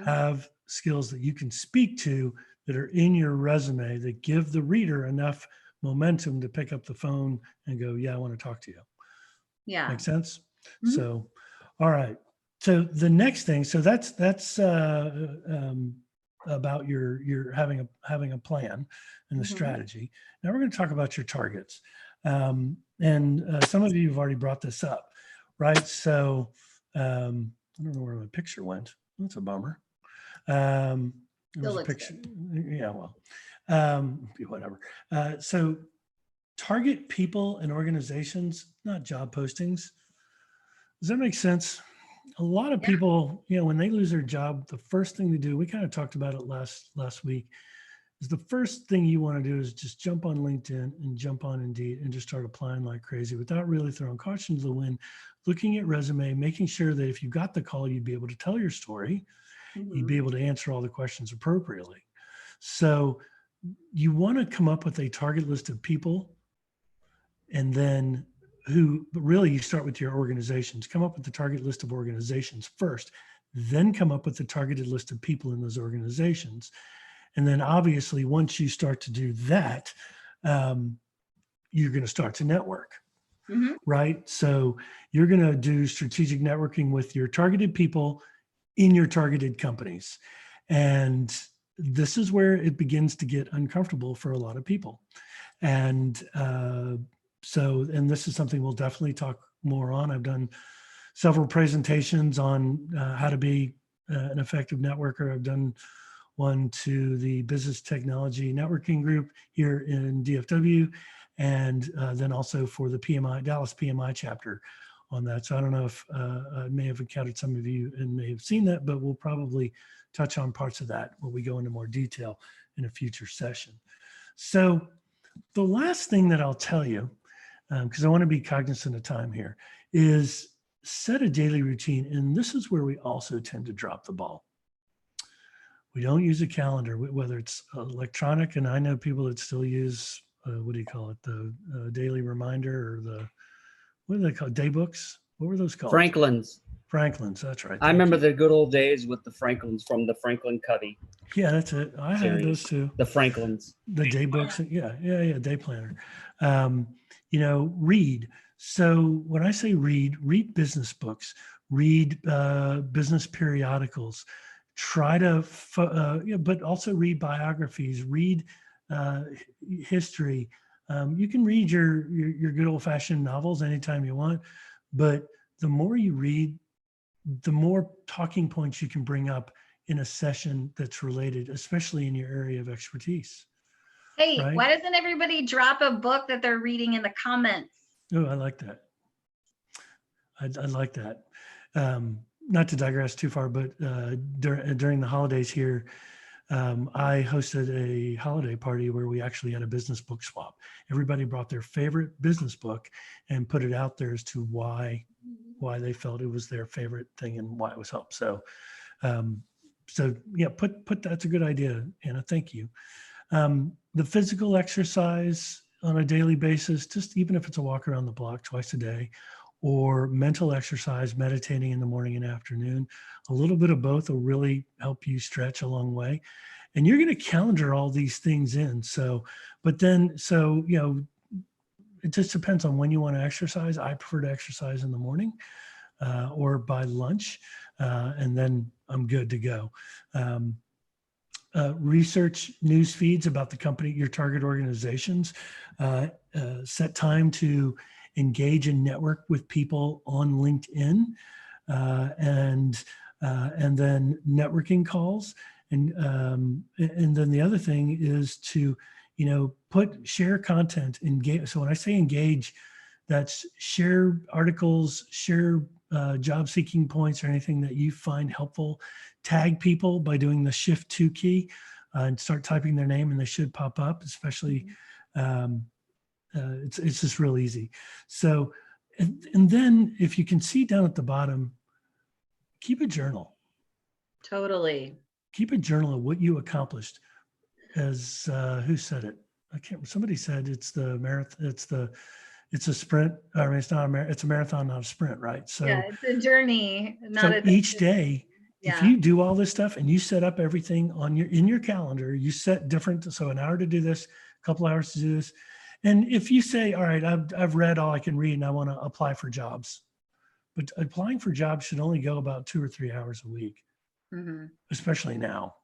[SPEAKER 1] Have skills that you can speak to that are in your resume that give the reader enough momentum to pick up the phone and go, yeah, I want to talk to you.
[SPEAKER 2] Yeah.
[SPEAKER 1] Make sense? So, all right. So the next thing, so that's about your having a plan and the strategy. Now we're going to talk about your targets. And some of you have already brought this up, right? So I don't know where my picture went. That's a bummer. There was a picture. Yeah, well, whatever. So target people and organizations, not job postings. Does that make sense? A lot of people, when they lose their job, the first thing they do, we kind of talked about it last week, is the first thing you want to do is just jump on LinkedIn and jump on Indeed and just start applying like crazy without really throwing caution to the wind, looking at resume, making sure that if you got the call, you'd be able to tell your story, you'd be able to answer all the questions appropriately. So you want to come up with a target list of people, and then but really you start with your organizations. Come up with the target list of organizations first, then come up with the targeted list of people in those organizations. And then obviously once you start to do that, you're going to start to network, right? So you're going to do strategic networking with your targeted people in your targeted companies. And this is where it begins to get uncomfortable for a lot of people. And and this is something we'll definitely talk more on. I've done several presentations on how to be an effective networker. I've done one to the Business Technology Networking Group here in DFW, and then also for the Dallas PMI chapter on that. So I don't know if I may have encountered some of you and may have seen that, but we'll probably touch on parts of that when we go into more detail in a future session. So the last thing that I'll tell you, because I want to be cognizant of time here, is set a daily routine. And this is where we also tend to drop the ball. We don't use a calendar, whether it's electronic, and I know people that still use, the daily reminder, or what do they call it? Day books? What were those called?
[SPEAKER 7] Franklin's.
[SPEAKER 1] Franklin's, that's right.
[SPEAKER 7] I remember the good old days with the Franklins from the Franklin Covey.
[SPEAKER 1] Yeah, that's it. I had those too.
[SPEAKER 7] The Franklins.
[SPEAKER 1] The day books. Yeah, day planner. Read. So when I say read business books, read business periodicals, try to, but also read biographies, read history. You can read your good old fashioned novels anytime you want, but the more you read, the more talking points you can bring up in a session that's related, especially in your area of expertise.
[SPEAKER 2] Hey,
[SPEAKER 1] right?
[SPEAKER 2] Why doesn't everybody drop a book that they're reading in the comments?
[SPEAKER 1] Oh, I like that. I like that. Not to digress too far, but during the holidays here, I hosted a holiday party where we actually had a business book swap. Everybody brought their favorite business book and put it out there as to why they felt it was their favorite thing and why it was helped. So So yeah, put that's a good idea, Anna. Thank you. The physical exercise on a daily basis, just even if it's a walk around the block twice a day, or mental exercise, meditating in the morning and afternoon, a little bit of both will really help you stretch a long way. And you're going to calendar all these things in. So, but then, so, you know, it just depends on when you want to exercise. I prefer to exercise in the morning or by lunch, and then I'm good to go. Research news feeds about the company, your target organizations, set time to engage and network with people on LinkedIn, and then networking calls. And then the other thing is to, you know, share content, engage. So when I say engage, that's share articles, share job seeking points or anything that you find helpful. Tag people by doing the Shift 2 key and start typing their name and they should pop up, especially it's just real easy. So, and then if you can see down at the bottom, keep a journal.
[SPEAKER 2] Totally.
[SPEAKER 1] Keep a journal of what you accomplished. As who said it? I can't. Somebody said it's the marathon. It's a sprint. I mean, it's not a it's a marathon, not a sprint, right? So
[SPEAKER 2] yeah, it's a journey, not
[SPEAKER 1] so
[SPEAKER 2] a
[SPEAKER 1] each day, if
[SPEAKER 2] yeah.
[SPEAKER 1] you do all this stuff and you set up everything on in your calendar, you set different. So an hour to do this, a couple hours to do this, and if you say, all right, I've read all I can read and I want to apply for jobs, but applying for jobs should only go about 2 or 3 hours a week, especially now.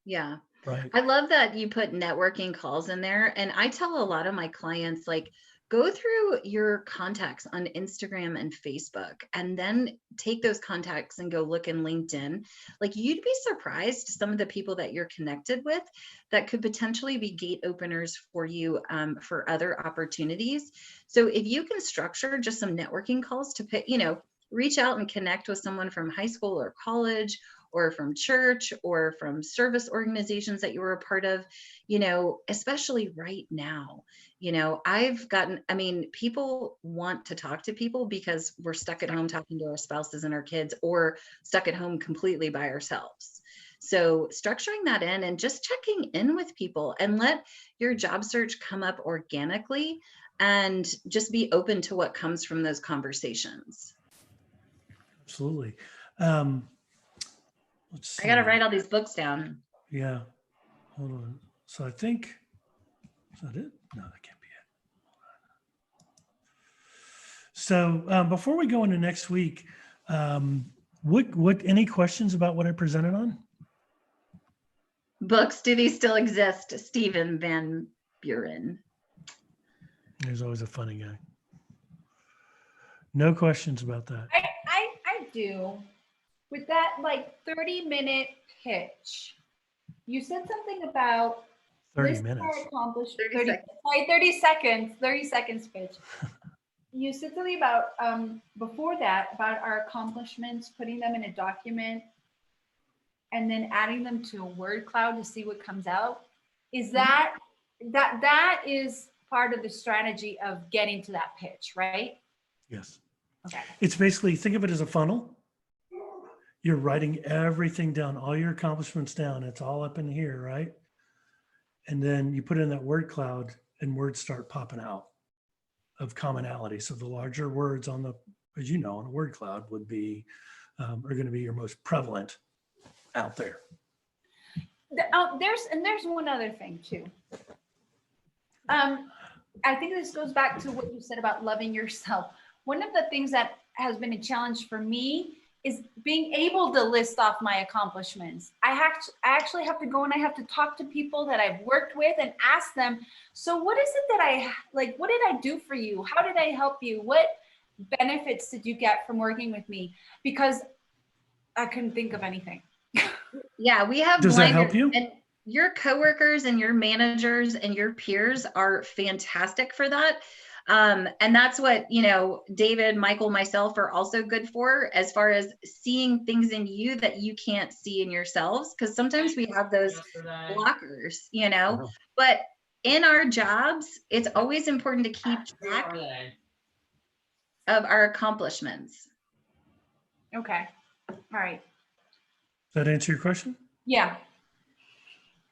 [SPEAKER 2] Yeah.
[SPEAKER 1] Right.
[SPEAKER 2] I love that you put networking calls in there. And I tell a lot of my clients, like, go through your contacts on Instagram and Facebook, and then take those contacts and go look in LinkedIn. Like, you'd be surprised some of the people that you're connected with that could potentially be gate openers for you for other opportunities. So if you can structure just some networking calls to pick, reach out and connect with someone from high school or college, or from church, or from service organizations that you were a part of, especially right now. People want to talk to people because we're stuck at home talking to our spouses and our kids, or stuck at home completely by ourselves. So structuring that in and just checking in with people, and let your job search come up organically, and just be open to what comes from those conversations.
[SPEAKER 1] Absolutely. Let's see.
[SPEAKER 2] I got to write all these books down.
[SPEAKER 1] Yeah. Hold on. So I think, is that it? No, that can't be it. So before we go into next week, what any questions about what I presented on?
[SPEAKER 2] Books, do these still exist? Stephen Van Buren.
[SPEAKER 1] There's always a funny guy. No questions about that.
[SPEAKER 5] I do. With that, 30-minute pitch, you said something about
[SPEAKER 1] 30 minutes.
[SPEAKER 5] 30 seconds pitch. You said something about before that, about our accomplishments, putting them in a document, and then adding them to a word cloud to see what comes out. Is that is part of the strategy of getting to that pitch, right?
[SPEAKER 1] Yes.
[SPEAKER 5] Okay.
[SPEAKER 1] It's basically, think of it as a funnel. You're writing everything down, all your accomplishments down. It's all up in here, right? And then you put it in that word cloud, and words start popping out of commonality. So the larger words on the, as you know, on a word cloud would be, are going to be your most prevalent out there.
[SPEAKER 5] There's one other thing too. I think this goes back to what you said about loving yourself. One of the things that has been a challenge for me is being able to list off my accomplishments. I actually have to go and I have to talk to people that I've worked with and ask them, so what is it that what did I do for you? How did I help you? What benefits did you get from working with me? Because I couldn't think of anything.
[SPEAKER 2] Yeah, we have.
[SPEAKER 1] Does that help you?
[SPEAKER 2] And your coworkers and your managers and your peers are fantastic for that. And that's what, David, Michael, myself are also good for, as far as seeing things in you that you can't see in yourselves. Because sometimes we have those blockers, but in our jobs, it's always important to keep track of our accomplishments.
[SPEAKER 5] Okay. All right.
[SPEAKER 1] that answer your question?
[SPEAKER 5] Yeah.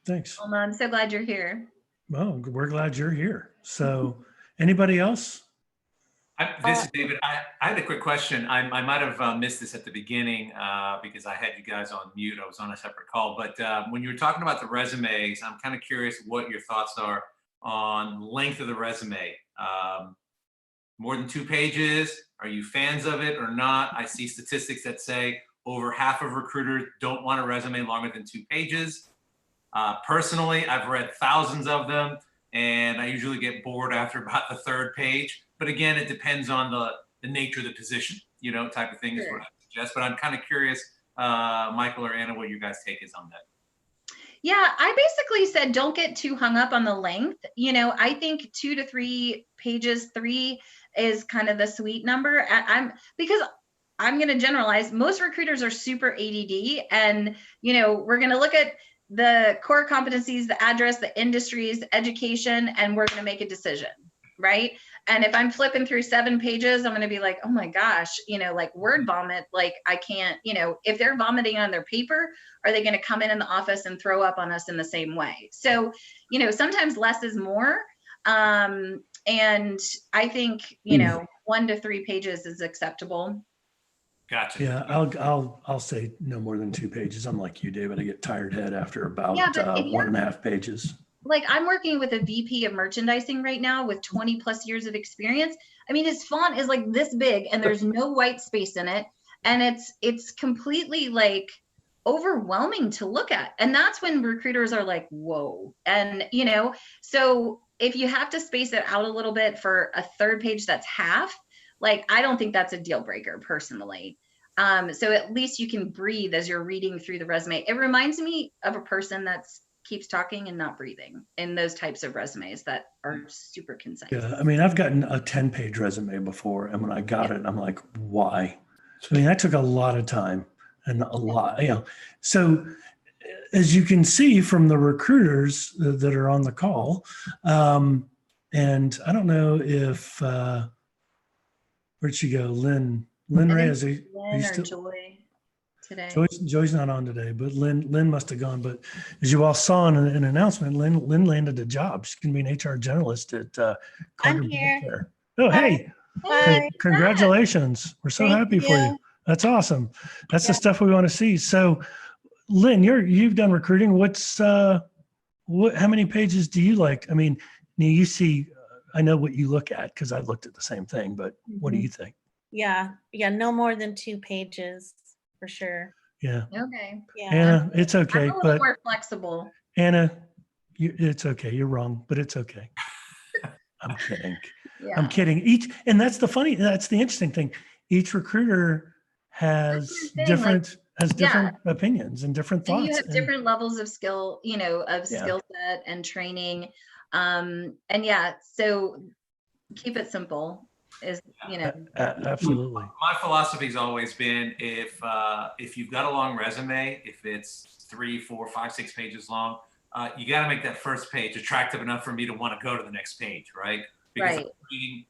[SPEAKER 1] Thanks.
[SPEAKER 2] Well, I'm so glad you're here.
[SPEAKER 1] Well, we're glad you're here. So anybody else?
[SPEAKER 3] This is David. I had a quick question. I might have missed this at the beginning because I had you guys on mute. I was on a separate call. But when you were talking about the resumes, I'm kind of curious what your thoughts are on length of the resume. More than 2 pages? Are you fans of it or not? I see statistics that say over half of recruiters don't want a resume longer than 2 pages. Personally, I've read thousands of them, and I usually get bored after about the 3rd page. But again, it depends on the nature of the position, type of thing is what I suggest. But I'm kind of curious, Michael or Anna, what your guys' take is on that.
[SPEAKER 2] Yeah, I basically said don't get too hung up on the length. I think 2 to 3 pages, 3 is kind of the sweet number. Because I'm going to generalize. Most recruiters are super ADD, and we're going to look at the core competencies, the address, the industries, the education, and we're going to make a decision, right? And if I'm flipping through 7 pages, I'm going to be like, oh my gosh, like word vomit. Like I can't, if they're vomiting on their paper, are they going to come in the office and throw up on us in the same way? So, sometimes less is more. And I think, 1 to 3 pages is acceptable.
[SPEAKER 3] Gotcha.
[SPEAKER 1] Yeah, I'll say no more than 2 pages. I'm like you, David. I get tired head after about
[SPEAKER 2] Yeah, but if
[SPEAKER 1] 1.5 pages.
[SPEAKER 2] Like I'm working with a VP of merchandising right now with 20 plus years of experience. I mean, his font is like this big and there's no white space in it. And it's completely like overwhelming to look at. And that's when recruiters are like, whoa. And, so if you have to space it out a little bit for a 3rd page, that's half, like, I don't think that's a deal breaker personally. So at least you can breathe as you're reading through the resume. It reminds me of a person that's keeps talking and not breathing in those types of resumes that are super concise.
[SPEAKER 1] Yeah, I mean, I've gotten a 10-page resume before, and when I got it, I'm like, why? I mean, that took a lot of time and a lot, So as you can see from the recruiters that are on the call, and I don't know if, where'd she go? Lynn Ray, is he
[SPEAKER 2] Lynn or
[SPEAKER 1] still?
[SPEAKER 2] Joy today.
[SPEAKER 1] Joy's not on today, but Lynn must have gone. But as you all saw in an announcement, Lynn landed a job. She's going to be an HR generalist at
[SPEAKER 12] I'm here.
[SPEAKER 1] Oh, hey.
[SPEAKER 12] Hi.
[SPEAKER 1] Congratulations. We're so
[SPEAKER 12] Thank
[SPEAKER 1] happy for you.
[SPEAKER 12] you.
[SPEAKER 1] That's awesome. That's the stuff we want to see. So Lynn, you've done recruiting. What's how many pages do you like? I mean, you see, I know what you look at because I looked at the same thing, but what do you think?
[SPEAKER 12] Yeah, no more than 2 pages for sure.
[SPEAKER 1] Yeah.
[SPEAKER 2] Okay.
[SPEAKER 12] Yeah.
[SPEAKER 1] Anna, it's okay.
[SPEAKER 2] I'm a little more flexible.
[SPEAKER 1] Anna, it's okay. You're wrong, but it's okay. I'm kidding.
[SPEAKER 2] Yeah.
[SPEAKER 1] I'm kidding. And that's the interesting thing. Each recruiter has different opinions and different thoughts.
[SPEAKER 2] And you have different levels of skill, skill set and training. So keep it simple.
[SPEAKER 1] Absolutely.
[SPEAKER 3] My philosophy's always been if you've got a long resume, if it's 3, 4, 5, 6 pages long, you got to make that first page attractive enough for me to want to go to the next page, right? Because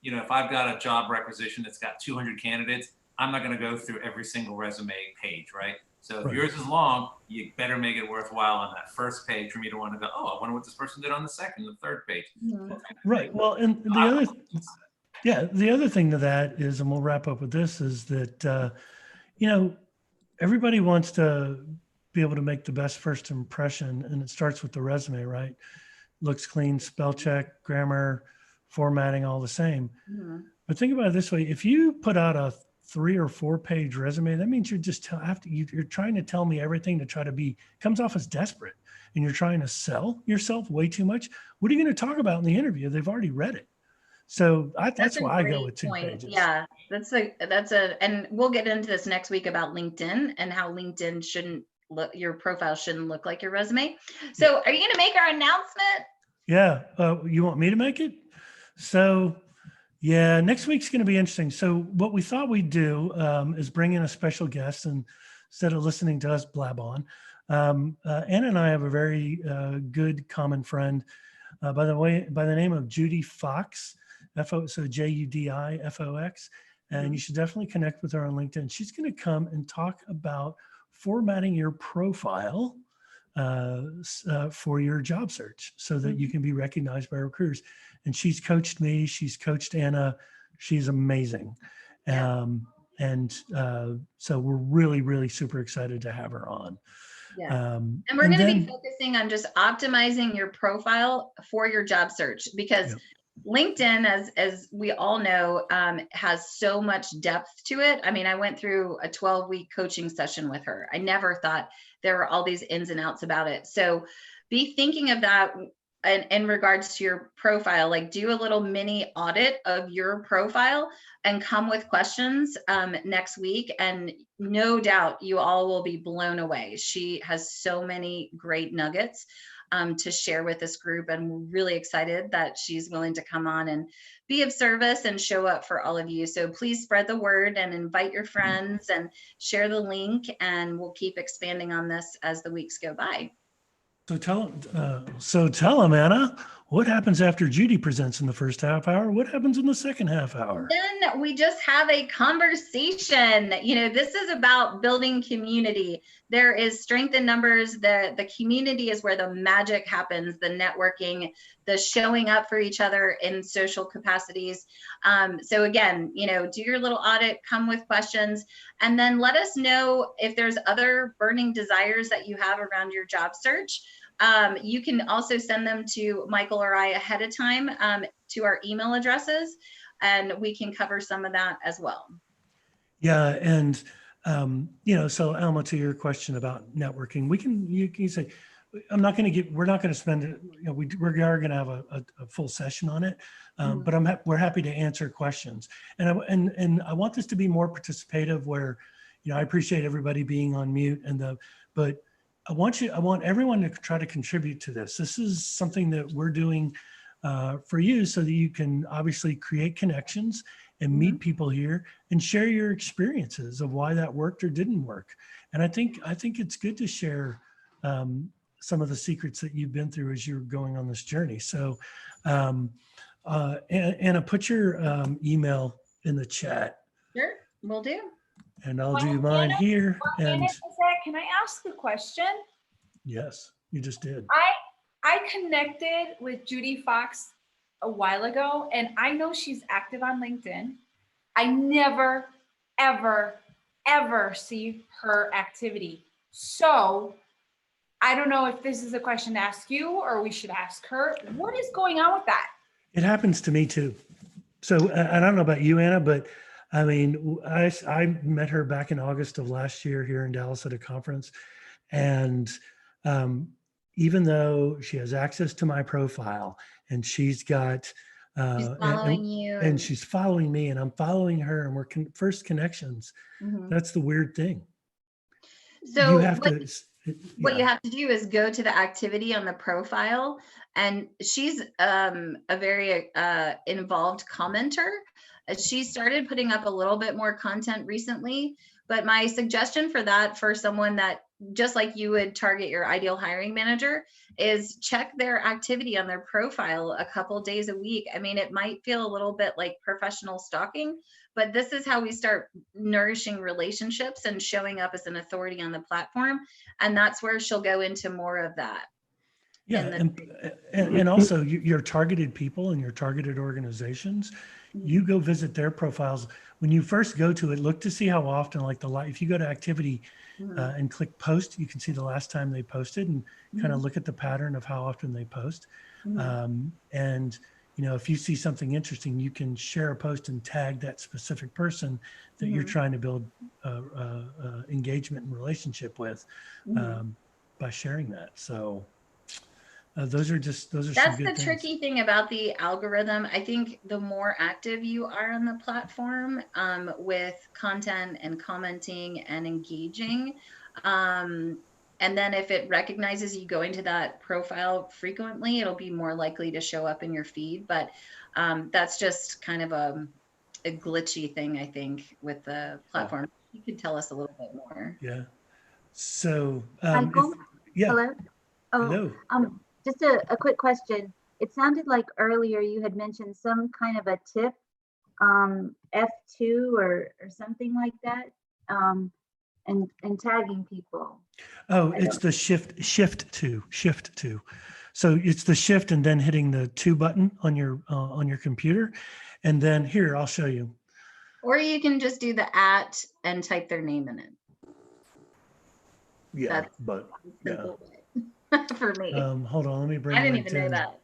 [SPEAKER 3] if I've got a job requisition that's got 200 candidates, I'm not going to go through every single resume page, right? So if yours is long, you better make it worthwhile on that first page for me to want to go, oh, I wonder what this person did on the 2nd, the 3rd page.
[SPEAKER 1] Right. Well, and the other thing to that is, and we'll wrap up with this, is that, everybody wants to be able to make the best first impression, and it starts with the resume, right? Looks clean, spell check, grammar, formatting, all the same. Mm-hmm. But think about it this way. If you put out a 3 or 4 page resume, that means you're just you're trying to tell me everything to try to comes off as desperate, and you're trying to sell yourself way too much. What are you going to talk about in the interview? They've already read it. So that's why I go with 2 pages.
[SPEAKER 2] Yeah, and we'll get into this next week about LinkedIn and how LinkedIn your profile shouldn't look like your resume. So are you going to make our announcement?
[SPEAKER 1] Yeah. You want me to make it? So yeah, next week's going to be interesting. So what we thought we'd do is bring in a special guest, and instead of listening to us blab on, Anna and I have a very good common friend by the name of Judy Fox. So JUDIFOX, and you should definitely connect with her on LinkedIn. She's going to come and talk about formatting your profile for your job search so that you can be recognized by recruiters. And she's coached me, she's coached Anna, she's amazing. So we're really, really super excited to have her on.
[SPEAKER 2] Yeah. And we're going to be focusing on just optimizing your profile for your job search, because LinkedIn, as we all know, has so much depth to it. I mean, I went through a 12-week coaching session with her. I never thought there were all these ins and outs about it. So be thinking of that in regards to your profile. Like, do a little mini audit of your profile and come with questions next week. And no doubt you all will be blown away. She has so many great nuggets to share with this group, and we're really excited that she's willing to come on and be of service and show up for all of you. So please spread the word and invite your friends and share the link, and we'll keep expanding on this as the weeks go by.
[SPEAKER 1] So tell them, Anna, what happens after Judy presents in the first half hour? What happens in the second half hour?
[SPEAKER 2] Then we just have a conversation. You know, this is about building community. There is strength in numbers. The community is where the magic happens, the networking, the showing up for each other in social capacities. So again, you know, do your little audit, come with questions, and then let us know if there's other burning desires that you have around your job search. You can also send them to Michael or I ahead of time to our email addresses, and we can cover some of that as well.
[SPEAKER 1] Yeah, and you know, so Alma, to your question about networking, you can say, we're not going to spend it. You know, we are going to have a full session on it, but we're happy to answer questions, and I want this to be more participative. Where, you know, I appreciate everybody being on mute, but I want everyone to try to contribute to this. This is something that we're doing for you, so that you can obviously create connections and meet people here and share your experiences of why that worked or didn't work. And I think it's good to share some of the secrets that you've been through as you're going on this journey. So Anna, put your email in the chat.
[SPEAKER 2] Sure, will do.
[SPEAKER 1] And I'll do mine here. And
[SPEAKER 5] can I ask a question?
[SPEAKER 1] yes, you just did.
[SPEAKER 5] I connected with Judy Fox a while ago, and I know she's active on LinkedIn. I never, ever, ever see her activity. So I don't know if this is a question to ask you or we should ask her. What is going on with that?
[SPEAKER 1] It happens to me too. So I don't know about you, Anna, but I mean, I met her back in August of last year here in Dallas at a conference. And even though she has access to my profile and she's got,
[SPEAKER 2] she's following you
[SPEAKER 1] and she's following me and I'm following her and we're first connections. That's the weird thing.
[SPEAKER 2] So
[SPEAKER 1] you have
[SPEAKER 2] what you have to do is go to the activity on the profile, and she's a very involved commenter. She started putting up a little bit more content recently, but my suggestion for that, for someone that just like you would target your ideal hiring manager, is check their activity on their profile a couple days a week. I mean, it might feel a little bit like professional stalking, but this is how we start nourishing relationships and showing up as an authority on the platform. And that's where she'll go into more of that.
[SPEAKER 1] Yeah, and also your targeted people and your targeted organizations, you go visit their profiles. When you first go to it, look to see how often, like if you go to activity and click post, you can see the last time they posted and kind of look at the pattern of how often they post. And, you know, if you see something interesting, you can share a post and tag that specific person that you're trying to build engagement and relationship with by sharing that. So those are some good
[SPEAKER 2] That's
[SPEAKER 1] things.
[SPEAKER 2] the tricky thing about the algorithm. I think the more active you are on the platform with content and commenting and engaging, and then if it recognizes you going to that profile frequently, it'll be more likely to show up in your feed. But that's just kind of a glitchy thing, I think, with the platform. You could tell us a little bit more.
[SPEAKER 1] Yeah. So,
[SPEAKER 13] Michael?
[SPEAKER 1] yeah.
[SPEAKER 13] Hello?
[SPEAKER 1] Hello.
[SPEAKER 13] Just a quick question. It sounded like earlier you had mentioned some kind of a tip, F2 or something like that. and tagging people.
[SPEAKER 1] Oh, it's the shift two. So it's the shift and then hitting the 2 button on your computer. And then here, I'll show you.
[SPEAKER 2] Or you can just do the @ and type their name in it.
[SPEAKER 1] Yeah,
[SPEAKER 2] That's
[SPEAKER 1] but
[SPEAKER 2] the
[SPEAKER 1] yeah.
[SPEAKER 2] simple way for me.
[SPEAKER 1] Hold on, let me bring
[SPEAKER 2] I didn't even know
[SPEAKER 1] LinkedIn.
[SPEAKER 2] that.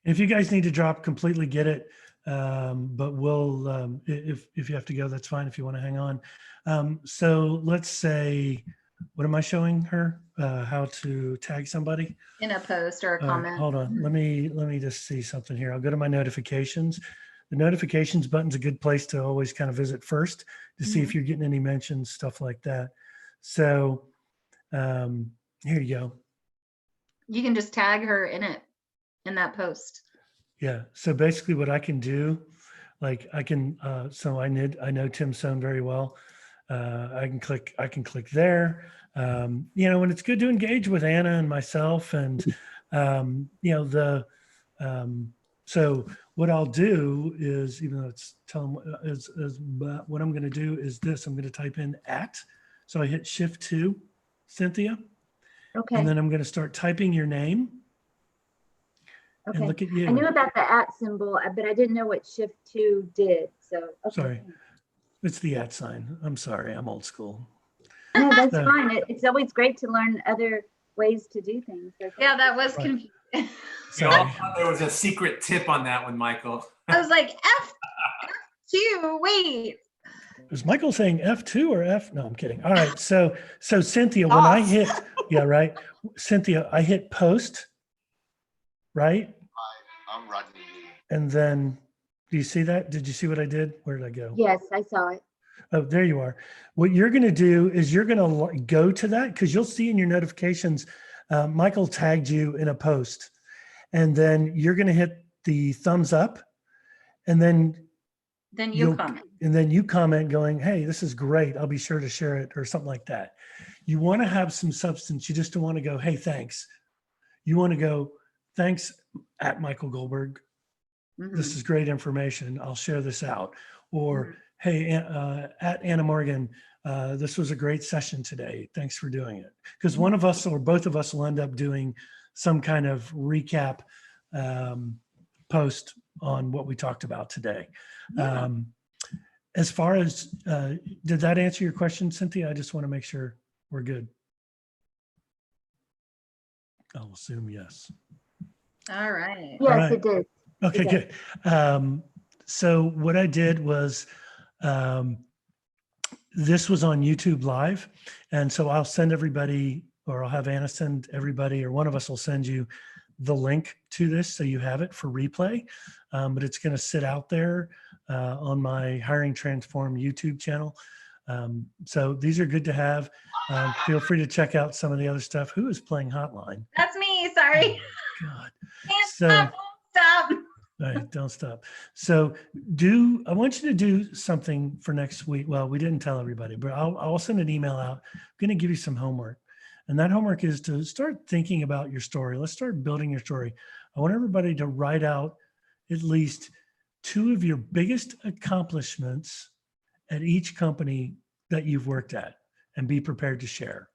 [SPEAKER 1] If you guys need to drop, completely get it. But we'll, if you have to go, that's fine. If you want to hang on. So let's say, what am I showing her? How to tag somebody?
[SPEAKER 2] In a post or a comment.
[SPEAKER 1] Hold on. Let me just see something here. I'll go to my notifications. The notifications button's a good place to always kind of visit first to see if you're getting any mentions, stuff like that. So here you go.
[SPEAKER 2] You can just tag her in it, in that post.
[SPEAKER 1] Yeah. So basically what I can do, like I can, so I know Tim Sohn very well. I can click there. And it's good to engage with Anna and myself and, so what I'll do is, even though it's telling but what I'm going to do is this, I'm going to type in @ so I hit Shift 2, Cynthia.
[SPEAKER 13] Okay.
[SPEAKER 1] And then I'm going to start typing your name.
[SPEAKER 13] Okay.
[SPEAKER 1] And look at you.
[SPEAKER 13] I knew about the @ symbol, but I didn't know what Shift 2 did. So, okay.
[SPEAKER 1] Sorry. It's the @ sign. I'm sorry. I'm old school.
[SPEAKER 13] No, that's fine. It's always great to learn other ways to do things.
[SPEAKER 2] Yeah, that was
[SPEAKER 1] Right.
[SPEAKER 2] confusing.
[SPEAKER 3] You all thought there was a secret tip on that one, Michael.
[SPEAKER 2] I was like, F2, wait.
[SPEAKER 1] Is Michael saying F2 or F? No, I'm kidding. All right. So Cynthia, when I hit, yeah, right. Cynthia, I hit post, right?
[SPEAKER 14] I'm Rodney.
[SPEAKER 1] And then, do you see that? Did you see what I did? Where did I go?
[SPEAKER 13] Yes, I saw it.
[SPEAKER 1] Oh, there you are. What you're going to do is you're going to go to that because you'll see in your notifications, Michael tagged you in a post. And then you're going to hit the thumbs up and then
[SPEAKER 2] you comment.
[SPEAKER 1] And then you comment going, hey, this is great. I'll be sure to share it or something like that. You want to have some substance. You just don't want to go, hey, thanks. You want to go, thanks @ Michael Goldberg. This is great information. I'll share this out. Or, hey, @ Anna Morgan, this was a great session today. Thanks for doing it. Because one of us or both of us will end up doing some kind of recap post on what we talked about today.
[SPEAKER 2] Yeah.
[SPEAKER 1] As far as, did that answer your question, Cynthia? I just want to make sure we're good. I'll assume yes.
[SPEAKER 2] All right.
[SPEAKER 13] Yes,
[SPEAKER 1] right.
[SPEAKER 13] it did.
[SPEAKER 1] Okay, good. So what I did was, this was on YouTube Live. And so I'll send everybody, or I'll have Anna send everybody, or one of us will send you the link to this so you have it for replay. But it's going to sit out there on my Hiring Transform YouTube channel. So these are good to have. Feel free to check out some of the other stuff. Who is playing Hotline?
[SPEAKER 2] That's me. Sorry.
[SPEAKER 1] Oh, God.
[SPEAKER 2] Stop.
[SPEAKER 1] All right, don't stop. So I want you to do something for next week. Well, we didn't tell everybody, but I'll send an email out. I'm going to give you some homework. And that homework is to start thinking about your story. Let's start building your story. I want everybody to write out at least 2 of your biggest accomplishments at each company that you've worked at and be prepared to share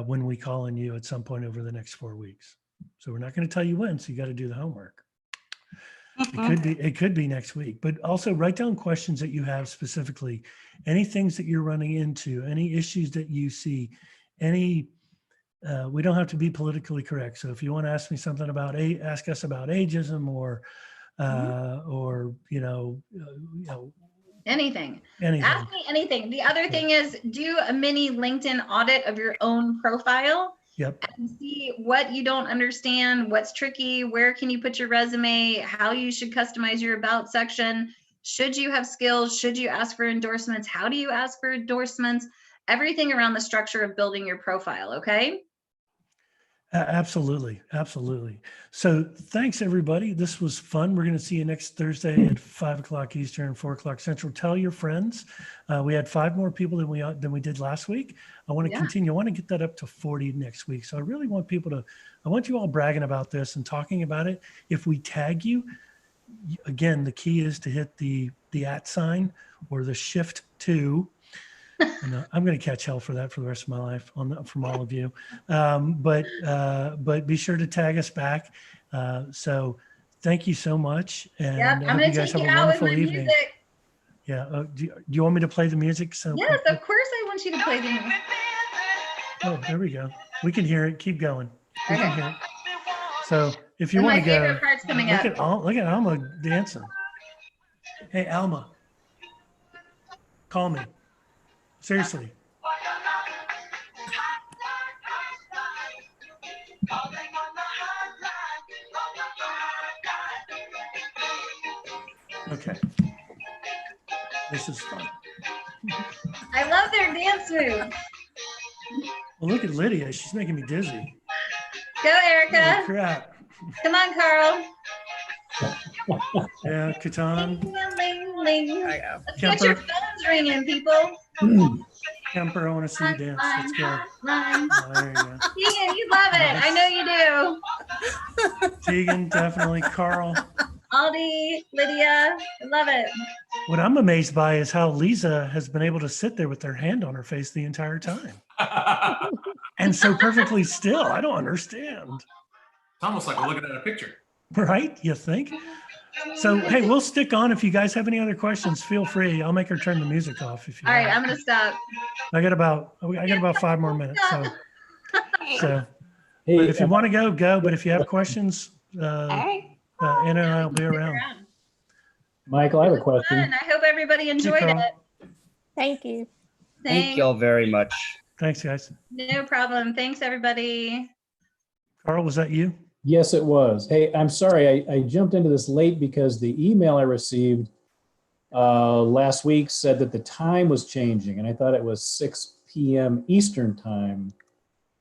[SPEAKER 1] when we call on you at some point over the next 4 weeks. So we're not going to tell you when, so you got to do the homework. It could be next week, but also write down questions that you have specifically, any things that you're running into, any issues that you see, we don't have to be politically correct. So if you want to ask me something about ask us about ageism or
[SPEAKER 2] Anything.
[SPEAKER 1] Anything.
[SPEAKER 2] Ask me anything. The other thing is do a mini LinkedIn audit of your own profile.
[SPEAKER 1] Yep.
[SPEAKER 2] And see what you don't understand, what's tricky, where can you put your resume, how you should customize your about section. Should you have skills? Should you ask for endorsements? How do you ask for endorsements? Everything around the structure of building your profile, okay?
[SPEAKER 1] Absolutely. Absolutely. So thanks, everybody. This was fun. We're going to see you next Thursday at 5 o'clock Eastern, 4 o'clock Central. Tell your friends. We had 5 more people than we did last week. I want to continue. I want to get that up to 40 next week. So I really want I want you all bragging about this and talking about it. If we tag you, again, the key is to hit the @ sign or the Shift 2 I know I'm going to catch hell for that for the rest of my life from all of you. But be sure to tag us back. So thank you so much. And
[SPEAKER 2] Yep,
[SPEAKER 1] I
[SPEAKER 2] I'm
[SPEAKER 1] hope
[SPEAKER 2] gonna
[SPEAKER 1] you guys
[SPEAKER 2] take
[SPEAKER 1] have
[SPEAKER 2] you
[SPEAKER 1] a
[SPEAKER 2] out with
[SPEAKER 1] wonderful
[SPEAKER 2] my
[SPEAKER 1] evening.
[SPEAKER 2] music.
[SPEAKER 1] Yeah. Do you want me to play the music? So
[SPEAKER 2] Yes, of course I want you to play the music.
[SPEAKER 1] Oh, there we go. We can hear it. Keep going. We can
[SPEAKER 2] Okay.
[SPEAKER 1] hear it. So if you
[SPEAKER 2] And
[SPEAKER 1] want
[SPEAKER 2] my
[SPEAKER 1] to go,
[SPEAKER 2] favorite part's coming
[SPEAKER 1] look
[SPEAKER 2] up.
[SPEAKER 1] at Alma dancing. Hey, Alma, call me. Seriously. Okay. This is fun.
[SPEAKER 2] I love their dance moves.
[SPEAKER 1] Well, look at Lydia. She's making me dizzy.
[SPEAKER 2] Go, Erica.
[SPEAKER 1] Holy crap.
[SPEAKER 2] Come on, Carl.
[SPEAKER 1] Yeah, Catan.
[SPEAKER 2] Ling, ling, ling. Let's get
[SPEAKER 1] Kemper.
[SPEAKER 2] your phones ringing, people.
[SPEAKER 1] Kemper, I want to see you dance. Let's go.
[SPEAKER 2] Line.
[SPEAKER 1] Oh, there you go.
[SPEAKER 2] Tegan, you love it. I know you do.
[SPEAKER 1] Tegan, definitely. Carl.
[SPEAKER 2] Aldi, Lydia, I love it.
[SPEAKER 1] What I'm amazed by is how Lisa has been able to sit there with her hand on her face the entire time. And so perfectly still. I don't understand.
[SPEAKER 3] It's almost like we're looking at a picture.
[SPEAKER 1] Right? You think? So, hey, we'll stick on. If you guys have any other questions, feel free. I'll make her turn the music off if you
[SPEAKER 2] All right,
[SPEAKER 1] want.
[SPEAKER 2] I'm gonna stop.
[SPEAKER 1] I got about 5 more minutes. So
[SPEAKER 7] Hey,
[SPEAKER 1] but if you want to go. But if you have questions,
[SPEAKER 9] All right.
[SPEAKER 1] Anna and I will be around.
[SPEAKER 7] Michael, I have a
[SPEAKER 2] It was
[SPEAKER 7] question.
[SPEAKER 2] fun. I hope everybody enjoyed
[SPEAKER 1] Carl.
[SPEAKER 2] it.
[SPEAKER 12] Thank you.
[SPEAKER 7] Thank
[SPEAKER 2] Thanks.
[SPEAKER 7] y'all very much.
[SPEAKER 1] Thanks, guys.
[SPEAKER 2] No problem. Thanks, everybody.
[SPEAKER 1] Carl, was that you?
[SPEAKER 14] Yes, it was. Hey, I'm sorry, I jumped into this late because the email I received last week said that the time was changing, and I thought it was 6 p.m. Eastern time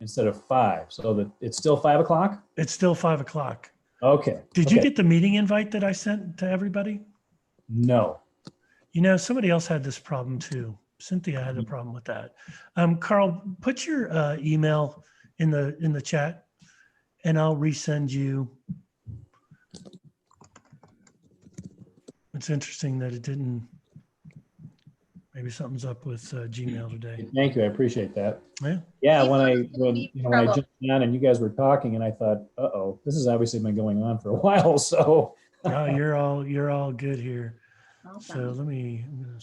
[SPEAKER 14] instead of 5. So that it's still 5 o'clock?
[SPEAKER 1] It's still 5 o'clock.
[SPEAKER 14] Okay.
[SPEAKER 1] Did you
[SPEAKER 14] okay.
[SPEAKER 1] get the meeting invite that I sent to everybody?
[SPEAKER 14] No.
[SPEAKER 1] You know, somebody else had this problem too. Cynthia had a problem with that. Carl, put your email in the chat, and I'll resend you. It's interesting that it didn't. Maybe something's up with Gmail today.
[SPEAKER 14] Thank you. I appreciate that.
[SPEAKER 1] Yeah.
[SPEAKER 14] Yeah,
[SPEAKER 2] People
[SPEAKER 14] when I
[SPEAKER 2] trouble.
[SPEAKER 14] jumped on and you guys were talking, and I thought, uh-oh, this has obviously been going on for a while. So
[SPEAKER 1] No, you're all good here.
[SPEAKER 2] Awesome.
[SPEAKER 1] So I'm gonna